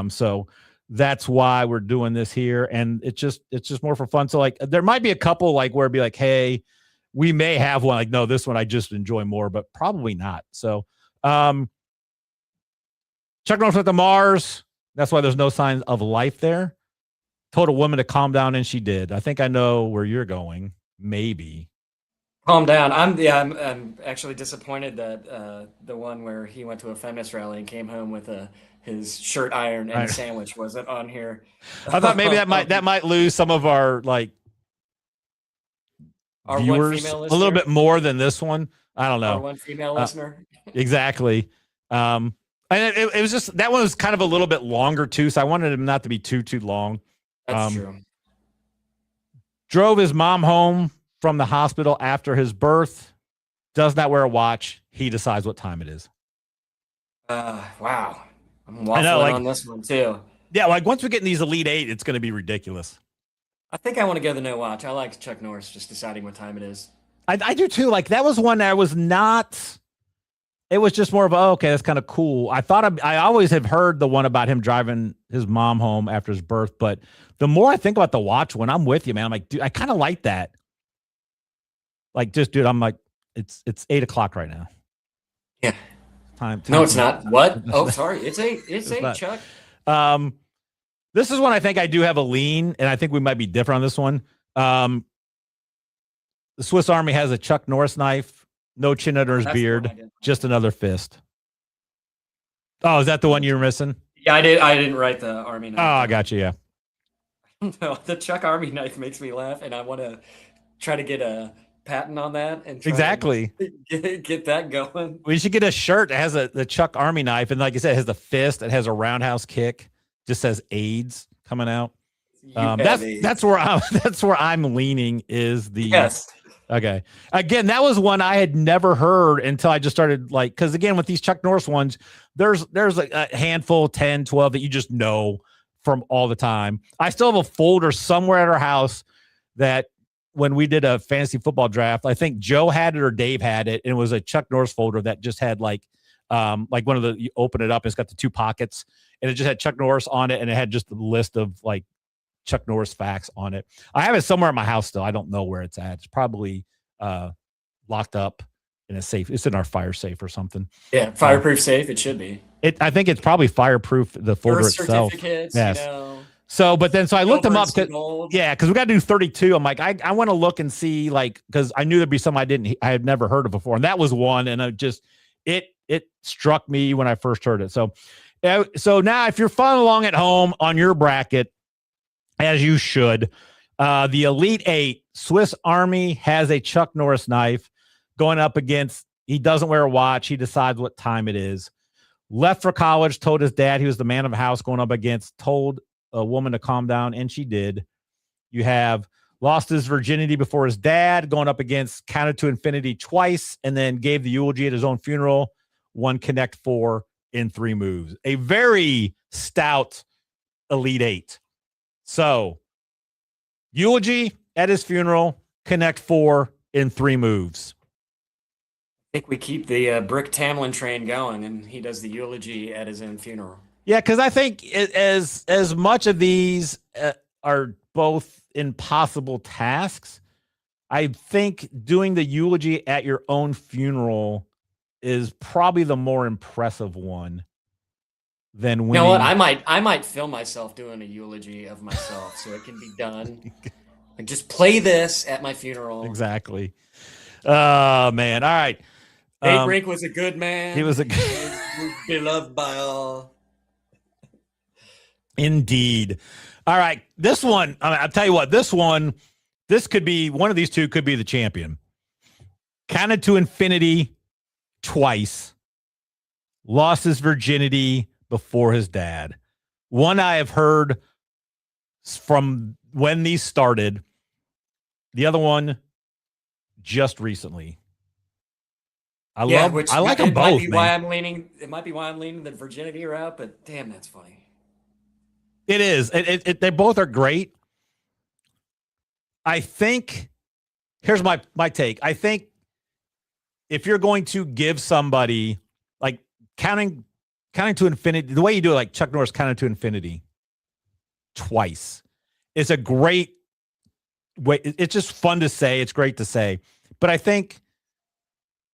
So that's why we're doing this here. And it's just more for fun. So like, there might be a couple like where it'd be like, hey, we may have one like, no, this one I just enjoy more, but probably not. So Chuck Norris with the Mars. That's why there's no signs of life there. Told a woman to calm down, and she did. I think I know where you're going. Maybe. Calm down. I'm actually disappointed that the one where he went to a feminist rally and came home with his shirt iron and a sandwich wasn't on here. I thought maybe that might lose some of our viewers a little bit more than this one. I don't know. Our one female listener. Exactly. And it was just, that one was kind of a little bit longer too. So I wanted him not to be too long. That's true. Drove his mom home from the hospital after his birth. Does not wear a watch. He decides what time it is. Wow. I'm waffling on this one too. Yeah. Like once we get in these Elite Eight, it's going to be ridiculous. I think I want to go the no watch. I like Chuck Norris just deciding what time it is. I do too. Like that was one that was not, it was just more of, okay, that's kind of cool. I always have heard the one about him driving his mom home after his birth, but the more I think about the watch one, I'm with you, man. I'm like, dude, I kind of like that. Like just, dude, I'm like, it's 8:00 right now. Yeah. Time no, it's not. What? Oh, sorry. It's 8. It's 8, Chuck. This is one I think I do have a lean, and I think we might be different on this one. The Swiss Army has a Chuck Norris knife, no chin under his beard, just another fist. Oh, is that the one you're missing? Yeah, I didn't write the Army knife. Oh, I got you. Yeah. No, the Chuck Army knife makes me laugh, and I want to try to get patent on that and try Exactly. and get that going. We should get a shirt that has the Chuck Army knife, and like I said, it has the fist. It has a roundhouse kick. Just says AIDS coming out. That's where I'm leaning. Is the yes. Okay. Again, that was one I had never heard until I just started because again, with these Chuck Norris ones, there's a handful, 10, 12 that you just know from all the time. I still have a folder somewhere at our house that when we did a fantasy football draft, I think Joe had it or Dave had it. And it was a Chuck Norris folder that just had like one of the, you open it up, it's got the 2 pockets and it just had Chuck Norris on it. And it had just a list of like Chuck Norris facts on it. I have it somewhere in my house still. I don't know where it's at. It's probably locked up in a safe. It's in our fire safe or something. Yeah, fireproof safe. It should be. I think it's probably fireproof. The folder itself. Certificates. Yes. You know, so I looked them up. Yeah, because we got to do 32. I'm like, I want to look and see because I knew there'd be some I had never heard of before, and that was one. And it struck me when I first heard it. So now if you're following along at home on your bracket, as you should, the Elite 8 Swiss Army has a Chuck Norris knife going up against. He doesn't wear a watch. He decides what time it is. Left for college, told his dad he was the man of the house, going up against told a woman to calm down, and she did. You have lost his virginity before his dad, going up against counted to infinity twice, and then gave the eulogy at his own funeral. Won Connect 4 in 3 moves. A very stout Elite 8. So, eulogy at his funeral, Connect 4 in 3 moves. I think we keep the Brick Tamlin train going, and he does the eulogy at his own funeral. Yeah, because I think as much of these are both impossible tasks, I think doing the eulogy at your own funeral is probably the more impressive one than winning. You know what? I might film myself doing a eulogy of myself so it can be done. And just play this at my funeral. Exactly. Oh, man. All right. Rink was a good man. He was beloved by all. Indeed. All right. This one, I'll tell you what, this could be one of these two could be the champion. Counted to infinity twice. Lost his virginity before his dad. One I have heard from when these started. The other one just recently. I like them both. It might be why I'm leaning the virginity route, but damn, that's funny. It is. They both are great. I think here's my take. I think if you're going to give somebody like counting to infinity, the way you do it, like Chuck Norris counted to infinity twice, is a great way. It's just fun to say. It's great to say. But I think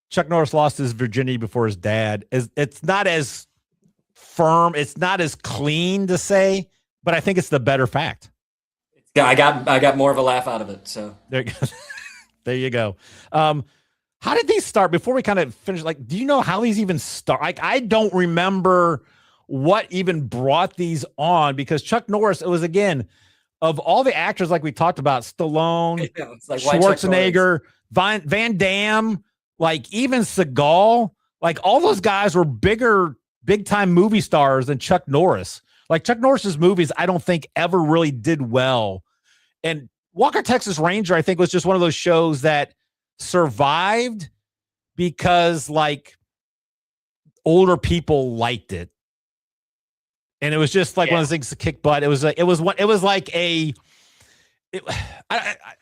Chuck Norris lost his virginity before his dad. It's not as firm. It's not as clean to say, but I think it's the better fact. Yeah, I got more of a laugh out of it. So there you go. How did these start? Before we kind of finish, like, do you know how these even start? Like, I don't remember what even brought these on, because Chuck Norris, it was, again, of all the actors, like we talked about, Stallone, like Schwarzenegger, Van Damme, like even Seagal, like all those guys were big time movie stars than Chuck Norris. Like Chuck Norris's movies, I don't think ever really did well. And Walker, Texas Ranger, I think, was just one of those shows that survived because like older people liked it. And it was just like one of those things to kick butt. I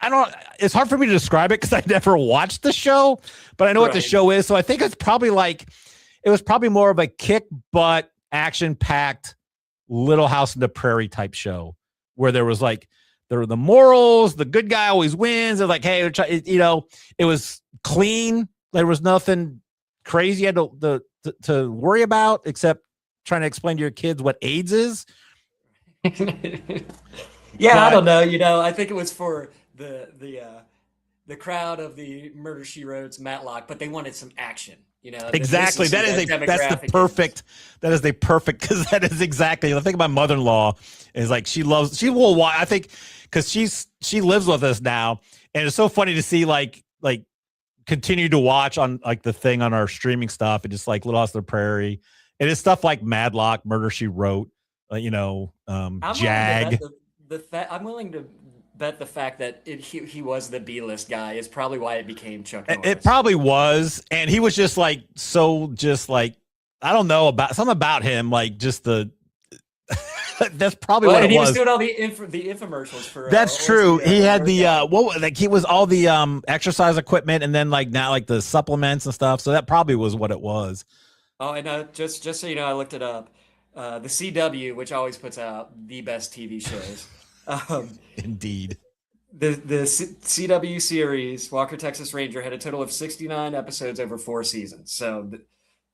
don't, it's hard for me to describe it because I never watched the show, but I know what the show is. So I think it's probably it was probably more of a kick butt, action packed Little House on the Prairie type show where there was like, there were the morals, the good guy always wins. They're like, hey, it was clean. There was nothing crazy you had to worry about except trying to explain to your kids what AIDS is. I don't know. I think it was for the crowd of the Murder, She Wrote's Matlock, but they wanted some action. Exactly. That is the perfect, because that is exactly. I think my mother-in-law is like, she will watch, I think, because she lives with us now. And it's so funny to see like like continue to watch on like the thing on our streaming stuff, and just like Little House on the Prairie, and it's stuff like Madlock, Murder She Wrote, Jag. I'm willing to bet the fact that he was the B-list guy is probably why it became Chuck Norris. It probably was, and he was just like I don't know about something about him, like just the. That's probably what it was. He was doing all the infomercials for. That's true. He had the he was all the exercise equipment, and then like now like the supplements and stuff. So that probably was what it was. Oh, and just so you know, I looked it up. The CW, which always puts out the best TV shows. Indeed. The CW series Walker Texas Ranger had a total of 69 episodes over 4 seasons. So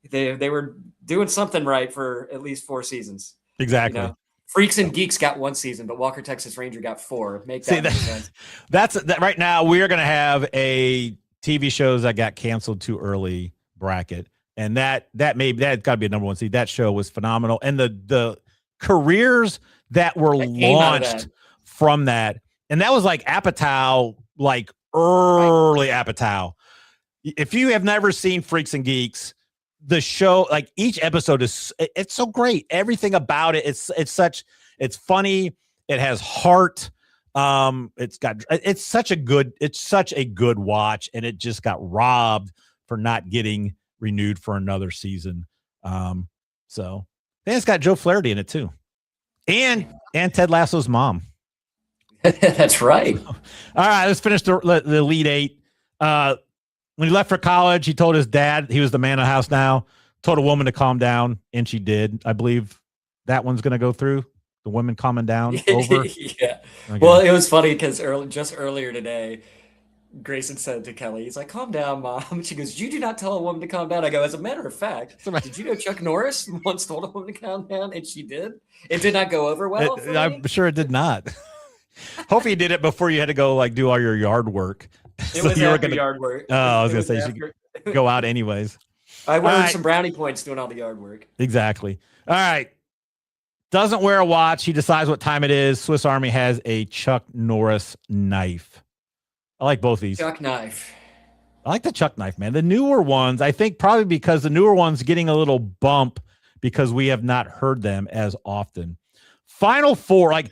they were doing something right for at least 4 seasons. Exactly. You know? Freaks and Geeks got 1 season, but Walker Texas Ranger got 4. Make that make sense. That's right now. We are going to have a TV shows that got canceled too early bracket, and that got to be a number 1 seed. That show was phenomenal, and the careers that were launched from that, and that was like Apatow, like early Apatow. If you have never seen Freaks and Geeks, the show, like each episode it's so great. Everything about it, it's funny. It has heart. It's such a good watch, and it just got robbed for not getting renewed for another season. So and it's got Joe Flaherty in it too, and Ted Lasso's mom. That's right. All right, let's finish the Elite Eight. When he left for college, he told his dad he was the man of the house now, told a woman to calm down, and she did. I believe that one's going to go through. The women calming down over. Yeah. Okay. Well, it was funny because just earlier today, Grayson said to Kelly, he's like, calm down, Mom. She goes, you do not tell a woman to calm down. I go, as a matter of fact, did you know Chuck Norris once told a woman to calm down? And she did. It did not go over well. I'm sure it did not. Hope you did it before you had to go like do all your yard work. It was after yard work. Oh, I was going to say you should go out anyways. I earned some brownie points doing all the yard work. Exactly. All right. Doesn't wear a watch. He decides what time it is. Swiss Army has a Chuck Norris knife. I like both these. Chuck knife. I like the Chuck knife, man. The newer ones, I think probably because the newer ones getting a little bump because we have not heard them as often. Final Four, like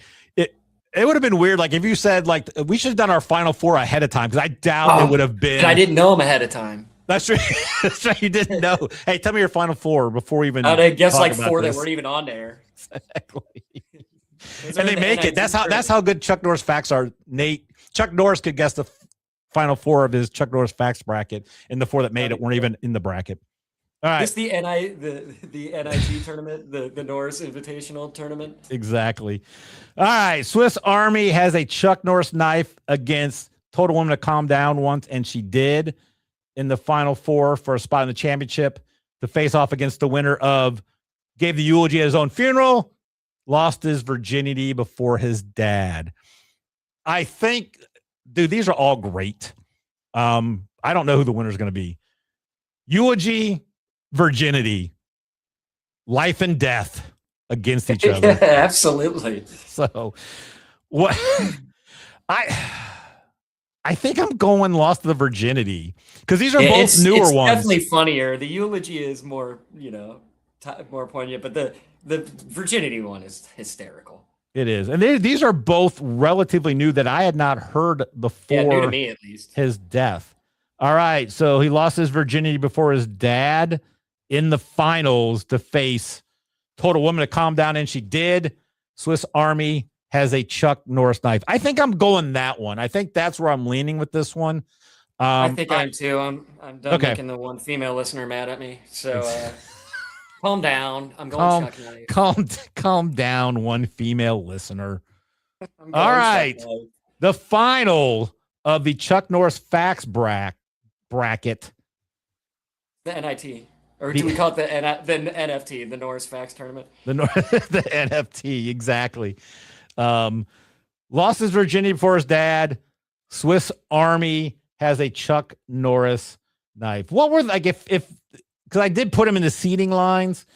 it would have been weird, like if you said like we should have done our Final Four ahead of time, because I doubt it would have been. I didn't know them ahead of time. That's right. That's right. You didn't know. Hey, tell me your Final Four before we even. I guess like 4 that weren't even on there. Exactly. And they make it. That's how good Chuck Norris facts are. Chuck Norris could guess the Final Four of his Chuck Norris facts bracket, and the 4 that made it weren't even in the bracket. All right. It's the NIT tournament, the Norris Invitational tournament. Exactly. All right. Swiss Army has a Chuck Norris knife against Told a Woman to Calm Down once, and she did in the Final Four for a spot in the championship to face off against the winner of gave the eulogy at his own funeral, lost his virginity before his dad. I think, dude, these are all great. I don't know who the winner is going to be. Eulogy, virginity, life and death against each other. Yeah, absolutely. So what I think I'm going lost to the virginity because these are both newer it's ones. Definitely funnier. The eulogy is more, more poignant, but the virginity one is hysterical. It is, and these are both relatively new that I had not heard before. Yeah, new to me at least. His death. All right, so he lost his virginity before his dad in the finals to face Told a Woman to Calm Down, and she did. Swiss Army has a Chuck Norris knife. I think I'm going that one. I think that's where I'm leaning with this one. I think I am too. I'm done making the one female listener mad at me. So calm down. I'm going Chuck knife. Calm down, one female listener. All right. The final of the Chuck Norris facts bracket. The NIT. Or do we call it the NFT, the Norris Facts Tournament? The NFT, exactly. Lost his virginity before his dad. Swiss Army has a Chuck Norris knife. What were like if because I did put them in the seeding lines,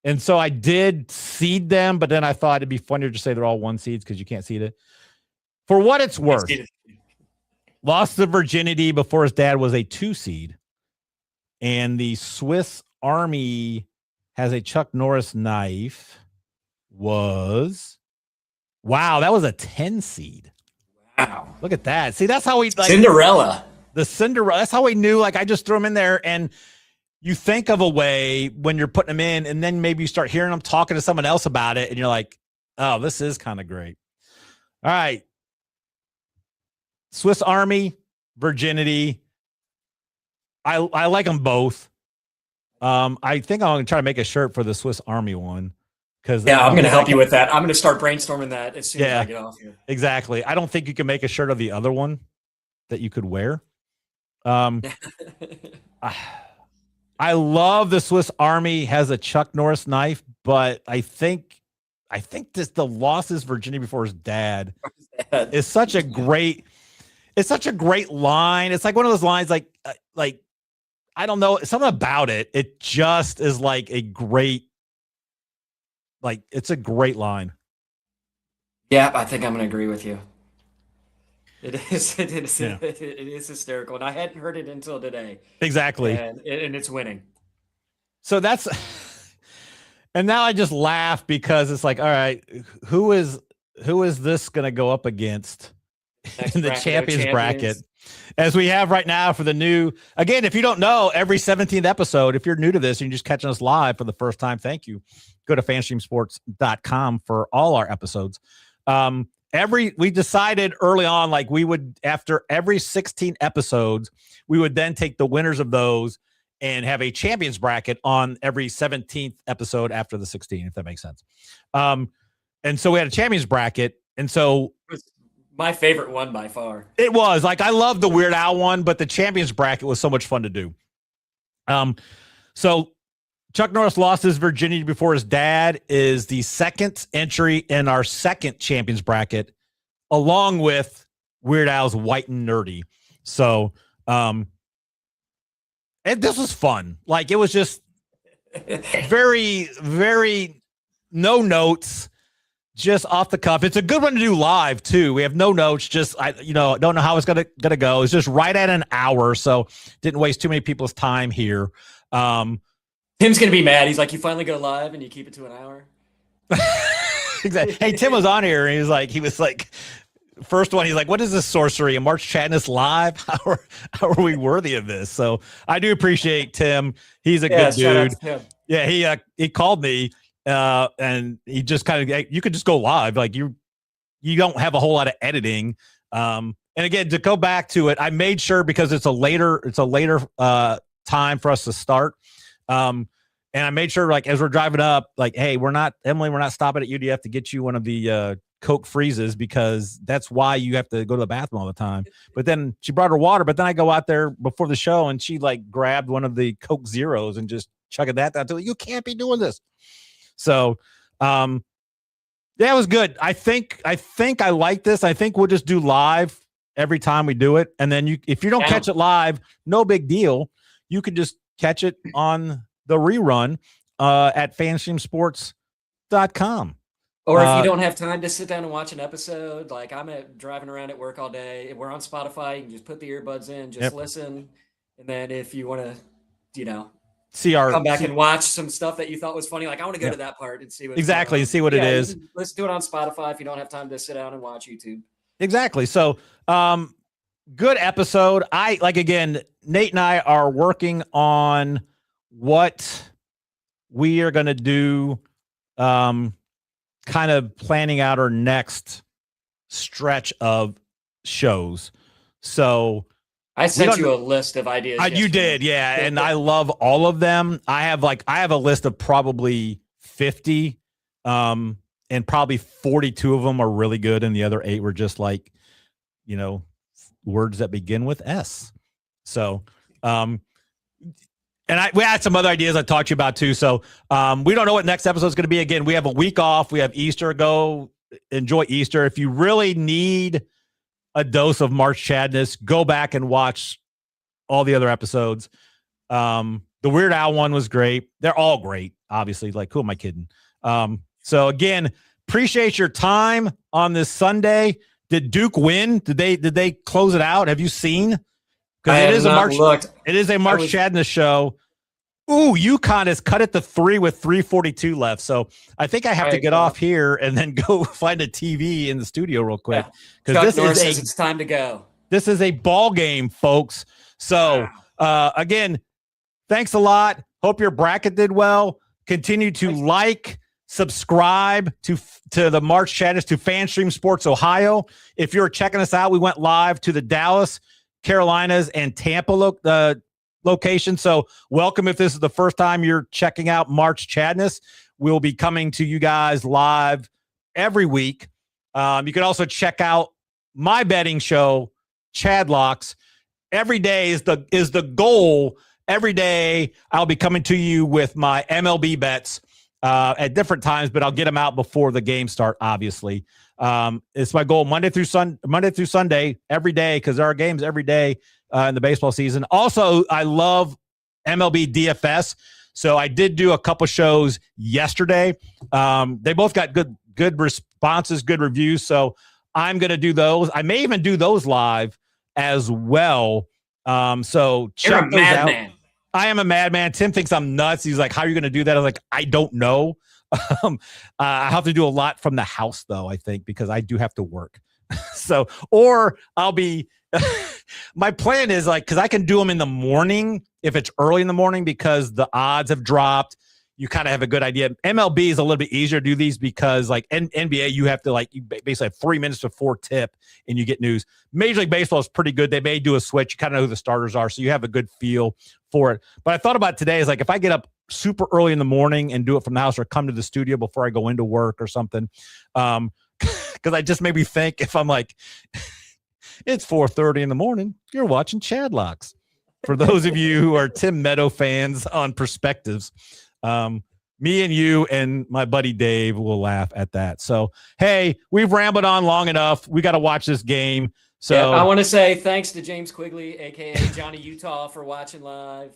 and so I did seed them, but then I thought it'd be funnier to say they're all 1 seeds because you can't seed it. For what it's worth, lost the virginity before his dad was a 2 seed. And the Swiss Army has a Chuck Norris knife was, wow, that was a 10 seed. Wow. Look at that. See, that's how we like Cinderella. The Cinderella. That's how we knew. Like, I just threw them in there, and you think of a way when you're putting them in, and then maybe you start hearing them talking to someone else about it, and you're like, oh, this is kind of great. All right. Swiss Army, virginity. I like them both. I think I'm going to try to make a shirt for the Swiss Army one. Yeah, I'm going to help you with that. I'm going to start brainstorming that as soon as I get off here. Exactly. I don't think you can make a shirt of the other one that you could wear. I love the Swiss Army has a Chuck Norris knife, but I think this the losses virginity before his dad is such a great. It's such a great line. It's like one of those lines, like I don't know, something about it. It just is like a great, like it's a great line. Yeah, I think I'm going to agree with you. It is hysterical, and I hadn't heard it until today. Exactly, and it's winning. So that's, and now I just laugh because it's like, all right, who is this going to go up against in the champions bracket? As we have right now for the new, again, if you don't know, every 17th episode, if you're new to this and you're just catching us live for the first time, thank you. Go to fanstreamsports.com for all our episodes. We decided early on, like we would, after every 16 episodes, we would then take the winners of those and have a champions bracket on every 17th episode after the 16, if that makes sense. And so we had a champions bracket. And so my favorite one by far. It was like, I love the Weird Al one, but the champions bracket was so much fun to do. So Chuck Norris lost his virginity before his dad is the second entry in our second champions bracket, along with Weird Al's White and Nerdy. So, and this was fun. Like, it was just very, very no notes, just off the cuff. It's a good one to do live too. We have no notes. Just don't know how it's gonna go. It's just right at an hour, so didn't waste too many people's time here. Tim's gonna be mad. He's like, you finally go live and you keep it to an hour. Exactly. Hey, Tim was on here and he was like, first one, he's like, what is this sorcery? A March Chadness live? How are we worthy of this? So I do appreciate Tim. He's a good dude. Yeah, he called me. And he just kind of, you could just go live. Like you don't have a whole lot of editing. And again, to go back to it, I made sure because it's a later time for us to start. And I made sure, like, as we're driving up, like, hey, we're not stopping at UDF to get you one of the Coke freezes, because that's why you have to go to the bathroom all the time. But then she brought her water, but then I go out there before the show and she like grabbed one of the Coke Zeros and just chugging that down. You can't be doing this. So, yeah, it was good. I think I like this. I think we'll just do live every time we do it. And then if you don't catch it live, no big deal. You can just catch it on the rerun at fanstreamsports.com. Or if you don't have time to sit down and watch an episode, like I'm driving around at work all day, we're on Spotify. You can just put the earbuds in, just listen. And then if you want to, come back and watch some stuff that you thought was funny. Like, I want to go to that part and see what see what it is. Let's do it on Spotify if you don't have time to sit down and watch YouTube. Exactly. So, good episode. Again, Nate and I are working on what we are going to do, kind of planning out our next stretch of shows. So, I sent you a list of ideas. You did, yeah, and I love all of them. I have a list of probably 50, and probably 42 of them are really good, and the other 8 were just like, words that begin with S. So, and we had some other ideas I talked to you about too. So, we don't know what next episode is going to be. Again, we have a week off. We have Easter. Go enjoy Easter. If you really need a dose of March Chadness, go back and watch all the other episodes. The Weird Al one was great. They're all great, obviously. Like, who am I kidding? So again, appreciate your time on this Sunday. Did Duke win? Did they close it out? Have you seen? Because it is a March Chadness show. Ooh, UConn has cut it to 3 with 3:42 left. So I think I have to get off here and then go find a TV in the studio real quick. Because Chuck Norris says it's time to go. This is a ball game, folks. So again, thanks a lot. Hope your bracket did well. Continue to subscribe to the March Chadness, to FanStream Sports Ohio. If you're checking us out, we went live to the Dallas, Carolinas, and Tampa location. So welcome if this is the first time you're checking out March Chadness. We'll be coming to you guys live every week. You can also check out my betting show, Chadlocks. Every day is the goal. Every day I'll be coming to you with my MLB bets at different times, but I'll get them out before the game start, obviously. It's my goal Monday through Sunday, every day, because there are games every day in the baseball season. Also, I love MLB DFS. So I did do a couple shows yesterday. They both got good responses, good reviews. So I'm going to do those. I may even do those live as well. So check those out. Man. I am a madman. Tim thinks I'm nuts. He's like, how are you going to do that? I was like, I don't know. I have to do a lot from the house, though, I think, because I do have to work. So, or I'll be, my plan is because I can do them in the morning if it's early in the morning because the odds have dropped. You kind of have a good idea. MLB is a little bit easier to do these because NBA, you have to you basically have 3 minutes before tip and you get news. Major League Baseball is pretty good. They may do a switch. You kind of know who the starters are, so you have a good feel for it. But I thought about today is if I get up super early in the morning and do it from the house or come to the studio before I go into work or something. Because I just made me think if I'm it's 4:30 in the morning, you're watching Chadlocks. For those of you who are Tim Meadow fans on Perspectives, me and you and my buddy Dave will laugh at that. So, hey, we've rambled on long enough. We got to watch this game. So I want to say thanks to James Quigley, a.k.a. Johnny Utah, for watching live.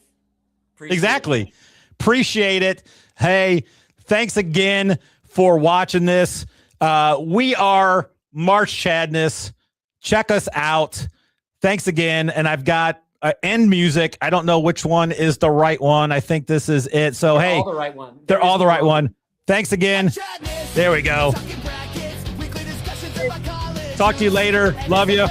Appreciate it. Hey, thanks again for watching this. We are March Chadness. Check us out. Thanks again. And I've got end music. I don't know which one is the right one. I think this is it. So, they're all the right one. They're all the right one. Thanks again. There we go. Talk to you later. Love you.